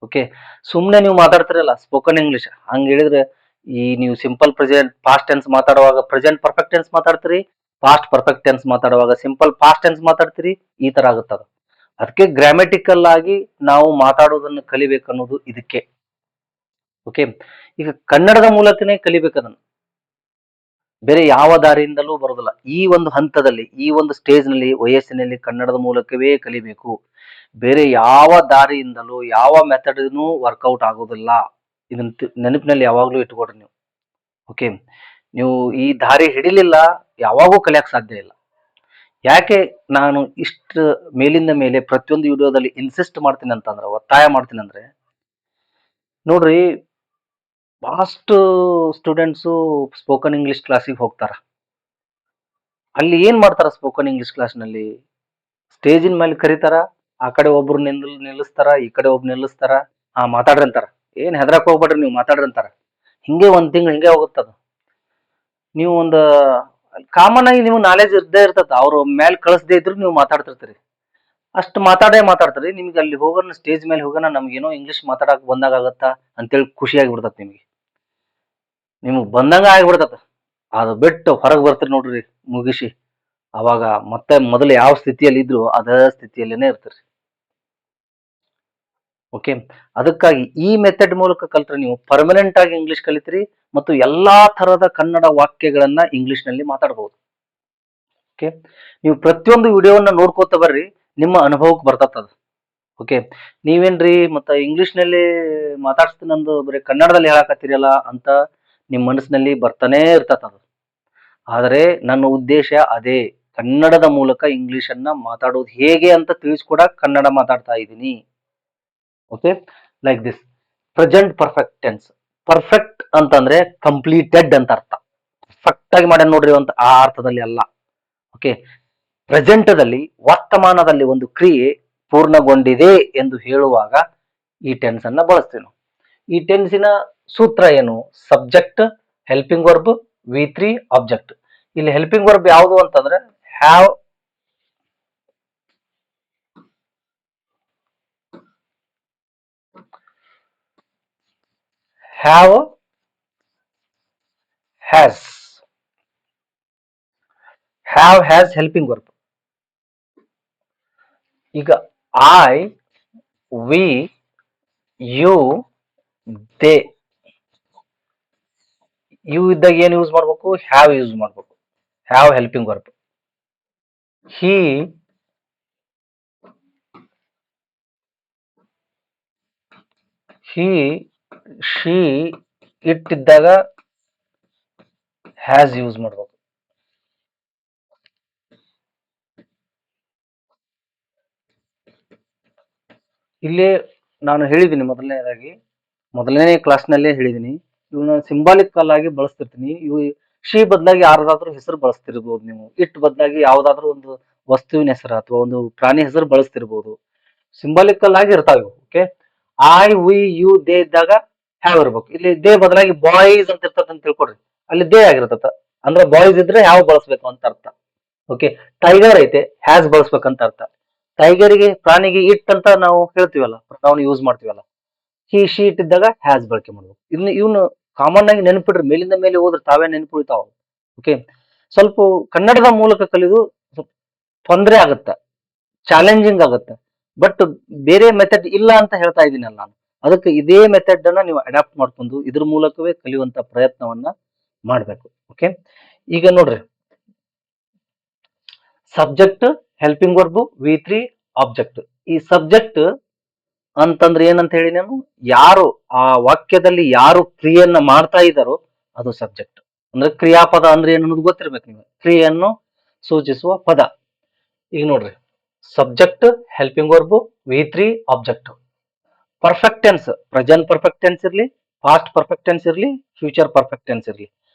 ಓಕೆ, ಸುಮ್ಮನೆ ನೀವು ಮಾತಾಡ್ತಿರಲ್ಲ ಸ್ಪೋಕನ್ ಇಂಗ್ಲಿಷ್, ಹಂಗ ಹೇಳಿದ್ರೆ ಈ ನೀವು ಸಿಂಪಲ್ ಪ್ರೆಸೆಂಟ್ ಪಾಸ್ಟ್ ಟೆನ್ಸ್ ಮಾತಾಡುವಾಗ ಪ್ರೆಸೆಂಟ್ ಪರ್ಫೆಕ್ಟ್ ಟೆನ್ಸ್ ಮಾತಾಡ್ತೀರಿ, ಪಾಸ್ಟ್ ಪರ್ಫೆಕ್ಟ್ ಟೆನ್ಸ್ ಮಾತಾಡುವಾಗ ಸಿಂಪಲ್ ಪಾಸ್ಟ್ ಟೆನ್ಸ್ ಮಾತಾಡ್ತೀರಿ, ಈ ತರ ಆಗುತ್ತದ. ಅದಕ್ಕೆ ಗ್ರಾಮ್ಯಾಟಿಕಲ್ ಆಗಿ ನಾವು ಮಾತಾಡೋದನ್ನು ಕಲಿಬೇಕನ್ನೋದು ಇದಕ್ಕೆ. ಓಕೆ, ಈಗ ಕನ್ನಡದ ಮೂಲಕನೇ ಕಲಿಬೇಕದನ್ನು, ಬೇರೆ ಯಾವ ದಾರಿಯಿಂದಲೂ ಬರೋದಿಲ್ಲ. ಈ ಒಂದು ಹಂತದಲ್ಲಿ, ಈ ಒಂದು ಸ್ಟೇಜ್ ನಲ್ಲಿ, ವಯಸ್ಸಿನಲ್ಲಿ ಕನ್ನಡದ ಮೂಲಕವೇ ಕಲಿಬೇಕು. ಬೇರೆ ಯಾವ ದಾರಿಯಿಂದಲೂ, ಯಾವ ಮೆಥಡ್ನು ವರ್ಕೌಟ್ ಆಗೋದಿಲ್ಲ. ಇದನ್ನ ನೆನಪಿನಲ್ಲಿ ಯಾವಾಗ್ಲೂ ಇಟ್ಕೊಡ್ರಿ ನೀವು. ಓಕೆ, ನೀವು ಈ ದಾರಿ ಹಿಡಿಲಿಲ್ಲ, ಯಾವಾಗೂ ಕಲಿಯಕ್ ಸಾಧ್ಯ ಇಲ್ಲ. ಯಾಕೆ ನಾನು ಇಷ್ಟು ಮೇಲಿಂದ ಮೇಲೆ ಪ್ರತಿಯೊಂದು ವಿಡಿಯೋದಲ್ಲಿ ಇನ್ಸಿಸ್ಟ್ ಮಾಡ್ತೀನಿ ಅಂತಂದ್ರೆ, ಒತ್ತಾಯ ಮಾಡ್ತೀನಿ ಅಂದ್ರೆ, ನೋಡ್ರಿ, ಬಹಳಷ್ಟು ಸ್ಟೂಡೆಂಟ್ಸು ಸ್ಪೋಕನ್ ಇಂಗ್ಲಿಷ್ ಕ್ಲಾಸಿಗೆ ಹೋಗ್ತಾರ. ಅಲ್ಲಿ ಏನ್ ಮಾಡ್ತಾರ ಸ್ಪೋಕನ್ ಇಂಗ್ಲಿಷ್ ಕ್ಲಾಸ್ ನಲ್ಲಿ? ಸ್ಟೇಜಿನ ಮೇಲೆ ಕರೀತಾರ, ಆ ಕಡೆ ಒಬ್ರು ನಿಲ್ಲಿಸ್ತಾರ, ಈ ಕಡೆ ಒಬ್ರು ನಿಲ್ಲಿಸ್ತಾರ, ಮಾತಾಡ್ರಿ ಅಂತಾರ. ಏನ್ ಹೆದರಕ್ ಹೋಗ್ಬೇಡ್ರಿ, ನೀವು ಮಾತಾಡ್ರಿ ಅಂತಾರ. ಹಿಂಗೆ ಒಂದ್ ತಿಂಗಳು ಹಿಂಗೆ ಹೋಗುತ್ತದ. ನೀವು ಒಂದು ಕಾಮನ್ ಆಗಿ ನೀವು ನಾಲೆಜ್ ಇದ್ದೇ ಇರ್ತದ, ಅವ್ರು ಮೇಲೆ ಕಳಿಸದೇ ಇದ್ರು ನೀವು ಮಾತಾಡ್ತಿರ್ತೀರಿ. ಅಷ್ಟು ಮಾತಾಡ್ತೀರಿ. ನಿಮ್ಗೆ ಅಲ್ಲಿ ಹೋಗೋಣ, ಸ್ಟೇಜ್ ಮೇಲೆ ಹೋಗೋಣ, ನಮ್ಗೇನೋ ಇಂಗ್ಲಿಷ್ ಮಾತಾಡಕ್ ಬಂದಾಗ ಆಗತ್ತ ಅಂತೇಳಿ ಖುಷಿ ಆಗಿಬಿಡ್ತದ ನಿಮ್ಗೆ. ನಿಮಗ್ ಬಂದಂಗ ಆಗಿಬಿಡ್ತದ. ಅದು ಬಿಟ್ಟು ಹೊರಗೆ ಬರ್ತೀರಿ ನೋಡ್ರಿ ಮುಗಿಸಿ, ಅವಾಗ ಮತ್ತೆ ಮೊದಲು ಯಾವ ಸ್ಥಿತಿಯಲ್ಲಿ ಇದ್ರು ಅದೇ ಸ್ಥಿತಿಯಲ್ಲೇನೆ ಇರ್ತೀರಿ. ಓಕೆ, ಅದಕ್ಕಾಗಿ ಈ ಮೆಥಡ್ ಮೂಲಕ ಕಲ್ತ್ರೆ ನೀವು ಪರ್ಮನೆಂಟ್ ಆಗಿ ಇಂಗ್ಲಿಷ್ ಕಲಿತೀರಿ ಮತ್ತು ಎಲ್ಲಾ ತರದ ಕನ್ನಡ ವಾಕ್ಯಗಳನ್ನ ಇಂಗ್ಲಿಷ್ ನಲ್ಲಿ ಮಾತಾಡಬಹುದು. ಓಕೆ, ನೀವು ಪ್ರತಿಯೊಂದು ವಿಡಿಯೋವನ್ನ ನೋಡ್ಕೋತ ಬರ್ರಿ, ನಿಮ್ಮ ಅನುಭವಕ್ಕೆ ಬರ್ತದ. ಓಕೆ, ನೀವೇನ್ರಿ ಮತ್ತ ಇಂಗ್ಲಿಷ್ ನಲ್ಲಿ ಮಾತಾಡ್ಸ್ತೀನಂದು ಬರೀ ಕನ್ನಡದಲ್ಲಿ ಹೇಳಕತ್ತೀರಲ್ಲ ಅಂತ ನಿಮ್ಮ ಮನಸ್ಸಿನಲ್ಲಿ ಬರ್ತಾನೆ ಇರ್ತದ. ಆದರೆ ನನ್ನ ಉದ್ದೇಶ ಅದೇ, ಕನ್ನಡದ ಮೂಲಕ ಇಂಗ್ಲಿಷ್ ಅನ್ನ ಮಾತಾಡೋದು ಹೇಗೆ ಅಂತ ತಿಳಿಸ್ಕೊಡಕ್ ಕನ್ನಡ ಮಾತಾಡ್ತಾ ಇದ್ದೀನಿ. Okay, like this. Present perfect tense, perfect ಅಂತಂದ್ರೆ ಕಂಪ್ಲೀಟೆಡ್ ಅಂತ ಅರ್ಥ. ಪರ್ಫೆಕ್ಟ್ ಆಗಿ ಮಾಡ್ಯಾನ ನೋಡ್ರಿ ಅಂತ ಆ ಅರ್ಥದಲ್ಲಿ ಅಲ್ಲ. ಓಕೆ, ಪ್ರೆಸೆಂಟದಲ್ಲಿ, ವರ್ತಮಾನದಲ್ಲಿ ಒಂದು ಕ್ರಿಯೆ ಪೂರ್ಣಗೊಂಡಿದೆ ಎಂದು ಹೇಳುವಾಗ ಈ ಟೆನ್ಸ್ ಅನ್ನ ಬಳಸ್ತೀವಿ ನಾವು. ಈ ಟೆನ್ಸಿನ ಸೂತ್ರ ಏನು? Subject, helping verb, V3, object. ಇಲ್ಲಿ ಹೆಲ್ಪಿಂಗ್ ವರ್ಬ್ ಯಾವುದು ಅಂತಂದ್ರೆ have, have, has. Have, has helping verb. ಈಗ I, we, you, they, you ಇದ್ದಾಗ ಏನ್ ಯೂಸ್ ಮಾಡ್ಬೇಕು? ಹ್ಯಾವ್ ಯೂಸ್ ಮಾಡ್ಬೇಕು. Have helping verb. He he she it ಇದ್ದಾಗ ಹ್ಯಾಸ್ ಯೂಸ್ ಮಾಡ್ಬೇಕು. ಇಲ್ಲಿ ನಾನು ಹೇಳಿದ್ದೀನಿ ಮೊದಲನೇ ಕ್ಲಾಸ್ನಲ್ಲೇ ಹೇಳಿದ್ದೀನಿ, ಇವನ್ನ ಸಿಂಬಾಲಿಕಲ್ ಆಗಿ ಬಳಸ್ತಿರ್ತೀನಿ. ಇವು ಶಿ ಬದಲಾಗಿ ಯಾರ್ದಾದ್ರೂ ಹೆಸರು ಬಳಸ್ತಿರ್ಬೋದು ನೀವು. ಇಟ್ ಬದಲಾಗಿ ಯಾವ್ದಾದ್ರು ಒಂದು ವಸ್ತುವಿನ ಹೆಸರು ಅಥವಾ ಒಂದು ಪ್ರಾಣಿ ಹೆಸರು ಬಳಸ್ತಿರ್ಬೋದು. ಸಿಂಬಾಲಿಕಲ್ ಆಗಿ ಇರ್ತಾವೆ. Okay, I we you they ಇದ್ದಾಗ ಹ್ಯಾವ್ ಇರ್ಬೇಕು. ಇಲ್ಲಿ ದೇ ಬದಲಾಗಿ ಬಾಯ್ಸ್ ಅಂತ ಇರ್ತದ ಅಂತ ತಿಳ್ಕೊಡ್ರಿ, ಅಲ್ಲಿ ದೇ ಆಗಿರ್ತದ. ಅಂದ್ರೆ ಬಾಯ್ಸ್ ಇದ್ರೆ ಯಾವ ಬಳಸ್ಬೇಕು ಅಂತ ಅರ್ಥ. ಓಕೆ, ಟೈಗರ್ ಐತೆ, ಹ್ಯಾಸ್ ಬಳಸ್ಬೇಕಂತ ಅರ್ಥ. ಟೈಗರ್ಗೆ ಪ್ರಾಣಿಗೆ ಇಟ್ ಅಂತ ನಾವು ಹೇಳ್ತೀವಲ್ಲ, ನಾವು ಯೂಸ್ ಮಾಡ್ತೀವಲ್ಲ. ಹಿ ಶಿ ಇಟ್ಟಿದ್ದಾಗ ಹ್ಯಾಸ್ ಬಳಕೆ ಮಾಡ್ಬೇಕು. ಇವನು ಕಾಮನ್ ಆಗಿ ನೆನಪಿಡ್ರಿ, ಮೇಲಿಂದ ಮೇಲೆ ಹೋದ್ರೆ ತಾವೇ ನೆನಪುಳಿತಾವ. ಓಕೆ, ಸ್ವಲ್ಪ ಕನ್ನಡದ ಮೂಲಕ ಕಲಿಯೋದು ಸ್ವಲ್ಪ ತೊಂದರೆ ಆಗುತ್ತೆ, ಚಾಲೆಂಜಿಂಗ್ ಆಗುತ್ತೆ. ಬಟ್ ಬೇರೆ ಮೆಥಡ್ ಇಲ್ಲ ಅಂತ ಹೇಳ್ತಾ ಇದ್ದೀನಲ್ಲ ನಾನು. ಅದಕ್ಕೆ ಇದೇ ಮೆಥಡ್ ಅನ್ನ ನೀವು ಅಡಾಪ್ಟ್ ಮಾಡ್ಕೊಂಡು ಇದ್ರ ಮೂಲಕವೇ ಕಲಿಯುವಂತ ಪ್ರಯತ್ನವನ್ನ ಮಾಡ್ಬೇಕು. ಓಕೆ, ಈಗ ನೋಡ್ರಿ, ಸಬ್ಜೆಕ್ಟ್, ಹೆಲ್ಪಿಂಗ್ ವರ್ಬ್, ವಿ3, ಆಬ್ಜೆಕ್ಟ್. ಈ ಸಬ್ಜೆಕ್ಟ್ ಅಂತಂದ್ರೆ ಏನಂತ ಹೇಳಿ ನಾನು, ಯಾರು ಆ ವಾಕ್ಯದಲ್ಲಿ ಯಾರು ಕ್ರಿಯೆಯನ್ನ ಮಾಡ್ತಾ ಇದ್ದಾರೋ ಅದು ಸಬ್ಜೆಕ್ಟ್. ಅಂದ್ರೆ ಕ್ರಿಯಾಪದ ಅಂದ್ರೆ ಏನು ಅನ್ನೋದು ಗೊತ್ತಿರ್ಬೇಕು ನೀವು. ಕ್ರಿಯೆಯನ್ನು ಸೂಚಿಸುವ ಪದ. ಈಗ ನೋಡ್ರಿ, ಸಬ್ಜೆಕ್ಟ್, ಹೆಲ್ಪಿಂಗ್ ವರ್ಬ್, ವಿ3, object. Perfect tense, present perfect tense ಇರ್ಲಿ, ಪಾಸ್ಟ್ ಪರ್ಫೆಕ್ಟ್ ಟೆನ್ಸ್ ಇರ್ಲಿ, ಫ್ಯೂಚರ್ ಪರ್ಫೆಕ್ಟ್ ಟೆನ್ಸ್ ಇರ್ಲಿ,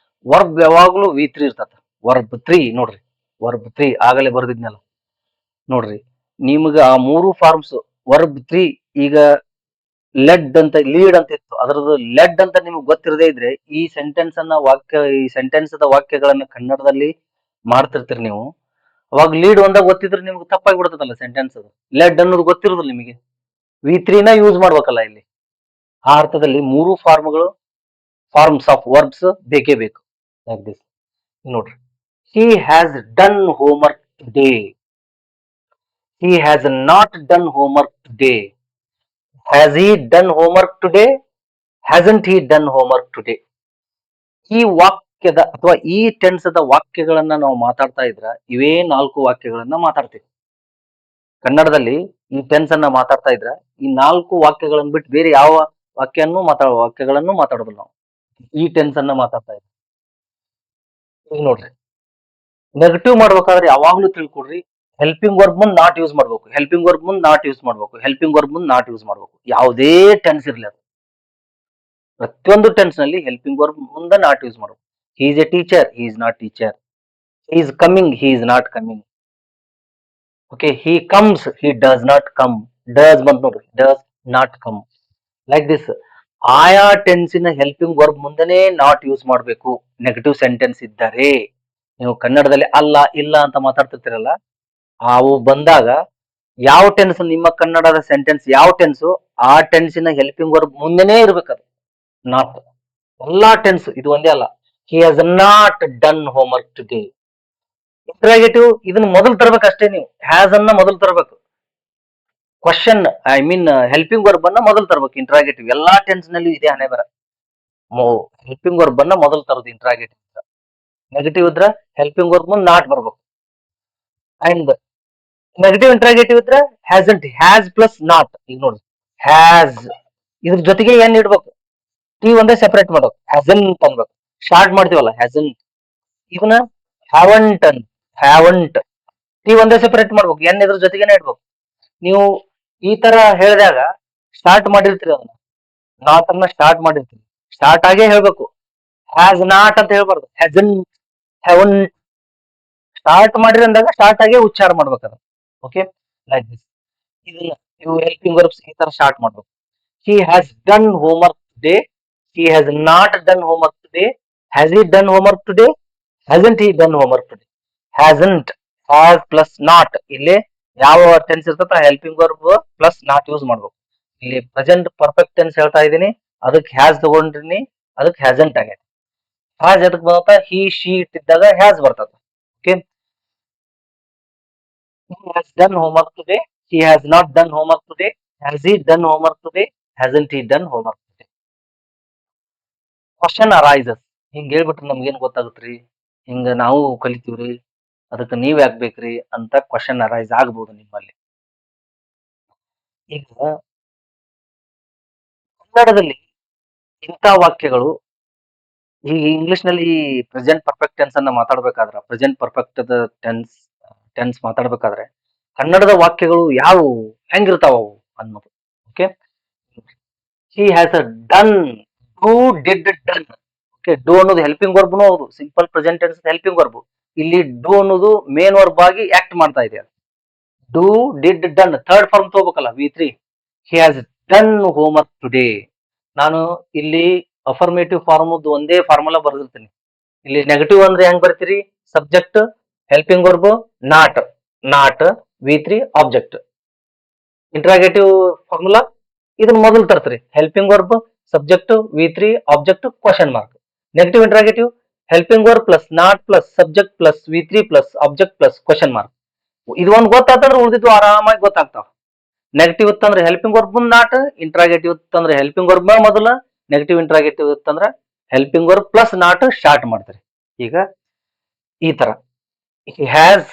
ವರ್ಬ್ ಯಾವಾಗ್ಲೂ ವಿ3 ಇರ್ತದ. ವರ್ಬ್ 3 ನೋಡ್ರಿ, ವರ್ಬ್ 3 ಆಗಲೇ ಬರ್ದಿದ್ನಲ್ಲ ನೋಡ್ರಿ. ನಿಮ್ಗೆ ಆ 3 ಫಾರ್ಮ್ಸ್ ವರ್ಬ್ 3 ಈಗ ಲೆಡ್ ಅಂತ, ಲೀಡ್ ಅಂತ ಇತ್ತು, ಅದ್ರದ್ದು ಲೆಡ್ ಅಂತ ನಿಮ್ಗೆ ಗೊತ್ತಿರದೇ ಇದ್ರೆ ಈ ಸೆಂಟೆನ್ಸ್ ಅನ್ನ ಈ ಸೆಂಟೆನ್ಸ್ ವಾಕ್ಯಗಳನ್ನ ಕನ್ನಡದಲ್ಲಿ ಮಾಡ್ತಿರ್ತೀರಿ ನೀವು. ಅವಾಗ ಲೀಡ್ ಒಂದಾಗ ಗೊತ್ತಿದ್ರೆ ನಿಮ್ಗೆ ತಪ್ಪಾಗಿ ಬಿಡ್ತದಲ್ಲ ಸೆಂಟೆನ್ಸ್. ಅದು ಲೆಡ್ ಅನ್ನೋದು ಗೊತ್ತಿರೋದಿಲ್ಲ ನಿಮಗೆ, ವಿ3ನ ಯೂಸ್ ಮಾಡ್ಬೇಕಲ್ಲ ಇಲ್ಲಿ. ಆ ಅರ್ಥದಲ್ಲಿ 3 ಫಾರ್ಮ್ಸ್ ಆಫ್ ವರ್ಬ್ಸ್ ಬೇಕೇ ಬೇಕು. ಲೈಕ್ ದಿಸ್ ನೋಡ್ರಿ, ಹಿ has done homework today, he has not done homework today. Has he done homework today? Hasn't he done homework today? ಈ ವಾಕ್ಯದ ಅಥವಾ ಈ ಟೆನ್ಸದ ವಾಕ್ಯಗಳನ್ನ ನಾವು ಮಾತಾಡ್ತಾ ಇದ್ರ ಇವೇ 4 ವಾಕ್ಯಗಳನ್ನ ಮಾತಾಡ್ತೀವಿ ಕನ್ನಡದಲ್ಲಿ. ಈ ಟೆನ್ಸ್ ಅನ್ನ ಮಾತಾಡ್ತಾ ಇದ್ರ ಈ 4 ವಾಕ್ಯಗಳನ್ನ ಬಿಟ್ಟು ಬೇರೆ ಯಾವ ವಾಕ್ಯಗಳನ್ನು ಮಾತಾಡೋದಿಲ್ಲ ನಾವು. ಈ ಟೆನ್ಸ್ ಅನ್ನ ಮಾತಾಡ್ತಾ ಇದ್ವಿ. ಈಗ ನೋಡ್ರಿ, ನೆಗೆಟಿವ್ ಮಾಡ್ಬೇಕಾದ್ರೆ ಯಾವಾಗ್ಲೂ ತಿಳ್ಕೊಡ್ರಿ, ಹೆಲ್ಪಿಂಗ್ ವರ್ಬ್ ಮುಂದ್ ನಾಟ್ ಯೂಸ್ ಮಾಡ್ಬೇಕು, ಹೆಲ್ಪಿಂಗ್ ವರ್ಬ್ ಮುಂದ್ ನಾಟ್ ಯೂಸ್ ಮಾಡ್ಬೇಕು, ಹೆಲ್ಪಿಂಗ್ ವರ್ಬ್ ಮುಂದ್ ನಾಟ್ ಯೂಸ್ ಮಾಡ್ಬೇಕು. ಯಾವುದೇ ಟೆನ್ಸ್ ಇರ್ಲಿ, ಅದು ಪ್ರತಿಯೊಂದು ಟೆನ್ಸ್ ನಲ್ಲಿ ಹೆಲ್ಪಿಂಗ್ ವರ್ಬ್ ಮುಂದೆ ನಾಟ್ ಯೂಸ್ ಮಾಡ್ಬೇಕು. He is A teacher, he is not teacher. He is coming, he is not coming. Okay, he comes, he does not come. Does ಬಂದ್ ನೋಡ್ರಿ, does not come. Like this ಆಯಾ ಟೆನ್ಸಿನ helping verb ಮುಂದೆನೆ not use ಮಾಡ್ಬೇಕು negative sentence ಇದ್ದರೆ. ನೀವು ಕನ್ನಡದಲ್ಲಿ ಅಲ್ಲ ಇಲ್ಲ ಅಂತ ಮಾತಾಡ್ತಿರ್ತೀರಲ್ಲ, ಅವು ಬಂದಾಗ ಯಾವ ಟೆನ್ಸ್, ನಿಮ್ಮ ಕನ್ನಡದ ಸೆಂಟೆನ್ಸ್ ಯಾವ ಟೆನ್ಸ್, ಆ ಟೆನ್ಸಿನ ಹೆಲ್ಪಿಂಗ್ ವರ್ಬ್ ಮುಂದೆನೇ ಇರ್ಬೇಕದು, ನಾಟ್. ಎಲ್ಲಾ ಟೆನ್ಸ್ ಇದು ಒಂದೇ ಅಲ್ಲ. He has not done homework today. Interrogative ಇದನ್ನ ಮೊದಲು ತರಬೇಕು ಅಷ್ಟೇ ನೀವು, ಹ್ಯಾಸ್ ಅನ್ನ ಮೊದಲು ತರಬೇಕು. Question I mean helping verb ಅನ್ನ ಮೊದಲು ತರಬೇಕು. ಇಂಟ್ರಾಗೇಟಿವ್ ಎಲ್ಲಾ ಟೆನ್ಸ್ ನಲ್ಲಿ ಇದೆ ಹಣೆ ಬರ. ಹೆಲ್ಪಿಂಗ್ ವರ್ಬ್ ಅನ್ನ ಮೊದಲು ತರೋದು ಇಂಟ್ರಾಗೇಟಿವ್. ನೆಗೆಟಿವ್ ಇದ್ರ ಹೆಲ್ಪಿಂಗ್ ವರ್ಬ್ ಮುಂದೆ ನಾಟ್ ಬರ್ಬೇಕು. ಅಂಡ್ ನೆಗೆಟಿವ್ ಇಂಟ್ರಾಗೇಟಿವ್ ಇದ್ರೆ ಹ್ಯಾಸಂಟ್, ಹ್ಯಾಸ್ ಪ್ಲಸ್ ನಾಟ್. ಈಗ ನೋಡಿ, ಹ್ಯಾಸ್ ಇದ್ರ ಜೊತೆಗೆ ಏನ್ ಇಡ್ಬೇಕು, ಟಿ ಒಂದೇ ಸೆಪರೇಟ್ ಮಾಡ್ಬೇಕು, ಹ್ಯಾಸಂಟ್ ಅನ್ಬೇಕು. ಸ್ಟಾರ್ಟ್ ಮಾಡ್ತೀವಲ್ಲ ಹ್ಯಾಸಂಟ್, ಇದನ್ನ ಹ್ಯಾವಂಟ್ ಹ್ಯಾವಂಟ್, ಟಿ ಒಂದೇ ಸೆಪರೇಟ್ ಮಾಡ್ಬೇಕು, ಎನ್ ಇದ್ರ ಜೊತೆಗೇನೆ ಇಡ್ಬೇಕು. ನೀವು ಈ ತರ ಹೇಳಿದಾಗ ಸ್ಟಾರ್ಟ್ ಮಾಡಿರ್ತೀರಿ, ಅದನ್ನ ನಾಟ್ ಅನ್ನ ಸ್ಟಾರ್ಟ್ ಮಾಡಿರ್ತೀರಿ, ಸ್ಟಾರ್ಟ್ ಆಗೇ ಹೇಳ್ಬೇಕು. ಹ್ಯಾಸ್ ನಾಟ್ ಅಂತ ಹೇಳ್ಬಾರ್ದು, ಹ್ಯಾಸಂಟ್ ಹ್ಯಾವಂಟ್. ಸ್ಟಾರ್ಟ್ ಮಾಡಿರಿ ಅಂದಾಗ ಸ್ಟಾರ್ಟ್ ಆಗೇ ಉಚ್ಚಾರ ಮಾಡ್ಬೇಕು. Okay, like this. ಇದನ್ನ ಇವು ಹೆಲ್ಪಿಂಗ್ ವರ್ಬ್ಸ್ ಈ ತರ ಸ್ಟಾರ್ಟ್ ಮಾಡ್ಬೇಕು. ಹಿ has done homework today, he has not done homework today, has he done homework today, hasn't he done homework today. Hasn't, has plus not. ಇಲ್ಲಿ ಯಾವ ಟೆನ್ಸ್ ಇರ್ತದ helping verb plus not use ಮಾಡ್ಬೇಕು. ಇಲ್ಲಿ present perfect tense ಹೇಳ್ತಾ ಇದೀನಿ, ಅದಕ್ಕೆ has ತಗೊಂಡ್ರಿನಿ, ಅದಕ್ಕೆ hasn't ಆಗೈತಿ. ಹ್ಯಾಸ್ ಎದಕ್ ಬಂತ, ಹಿ ಶಿ ಇಟ್ಟಿದ್ದಾಗ ಹ್ಯಾಸ್ ಬರ್ತದ. Okay, he has done homework today, he has not done homework today, has he done homework today, hasn't he done homework today. Question arises, ಹಿಂಗ್ ಹೇಳ್ಬಿಟ್ರೆ ನಮ್ಗೇನ್ ಗೊತ್ತಾಗುತ್ತ್ರಿ? ಹಿಂಗ ನಾವು ಕಲಿತೀವ್ರಿ, ಅದಕ್ಕೆ ನೀವ್ ಯಾಕ್ ಬೇಕ್ರಿ ಅಂತ ಕ್ವಶನ್ ಅರೈಸ್ ಆಗ್ಬೋದು ನಿಮ್ಮಲ್ಲಿ. ಈಗ ಕನ್ನಡದಲ್ಲಿ ಇಂಥ ವಾಕ್ಯಗಳು ಈ ಇಂಗ್ಲಿಷ್‌ನಲ್ಲಿ ಪ್ರೆಸೆಂಟ್ ಪರ್ಫೆಕ್ಟ್ ಟೆನ್ಸ್ ಅನ್ನ ಮಾತಾಡ್ಬೇಕಾದ್ರ ಪ್ರೆಸೆಂಟ್ ಪರ್ಫೆಕ್ಟ್ ಟೆನ್ಸ್ ಟೆನ್ಸ್ ಮಾತಾಡ್ಬೇಕಾದ್ರೆ ಕನ್ನಡದ ವಾಕ್ಯಗಳು ಯಾವುವು? ಹೆಂಗಿರ್ತಾವ ಅವು ಅನ್ನೋದು. Okay, he has a done, do, did, done. Okay, do ಅನ್ನೋದು ಹೆಲ್ಪಿಂಗ್ ವರ್ಬ್ನು ಹೌದು, simple present tense helping verb. ಇಲ್ಲಿ ಡೂ ಅನ್ನೋದು ಮೇನ್ ವರ್ಬ್ ಆಗಿ ಆಕ್ಟ್ ಮಾಡ್ತಾ ಇದೆ. Do, did, done third form ತಗೋಬೇಕಲ್ಲ, ವಿ3. He has done homework today. ನಾನು ಇಲ್ಲಿ ಅಫರ್ಮೇಟಿವ್ ಫಾರ್ಮ್ ಒಂದೇ ಫಾರ್ಮುಲಾ ಬರ್ದಿರ್ತೀನಿ. ಇಲ್ಲಿ ನೆಗೆಟಿವ್ ಅಂದ್ರೆ ಹೆಂಗ್ ಬರ್ತೀರಿ? Subject, helping verb, not, not, ವಿ3, ಆಬ್ಜೆಕ್ಟ್. ಇಂಟ್ರಾಗೇಟಿವ್ ಫಾರ್ಮುಲಾ ಇದನ್ನ ಮೊದಲು ತರ್ತೀರಿ. ಹೆಲ್ಪಿಂಗ್ ವರ್ಬ್, ಸಬ್ಜೆಕ್ಟ್, ವಿ3, object, question mark. Negative interrogative helping verb plus not plus subject plus ವಿ3 plus object plus question mark. ಇದು ಒಂದು ಗೊತ್ತಾತಂದ್ರೆ ಉಳಿದಿದ್ದು ಆರಾಮಾಗಿ ಗೊತ್ತಾಗ್ತಾವ. ನೆಗೆಟಿವ್ ಇತ್ತಂದ್ರೆ ಹೆಲ್ಪಿಂಗ್ ವರ್ಬ್ ನಾಟ್, ಇಂಟ್ರಾಗೇಟಿವ್ ಇತ್ತಂದ್ರೆ ಹೆಲ್ಪಿಂಗ್ ವರ್ಬ್ ಮೊದಲ, ನೆಗೆಟಿವ್ ಇಂಟ್ರಾಗೇಟಿವ್ ಇತ್ತಂದ್ರೆ helping verb plus not start ಮಾಡ್ತಾರೆ. ಈಗ ಈ ತರ he has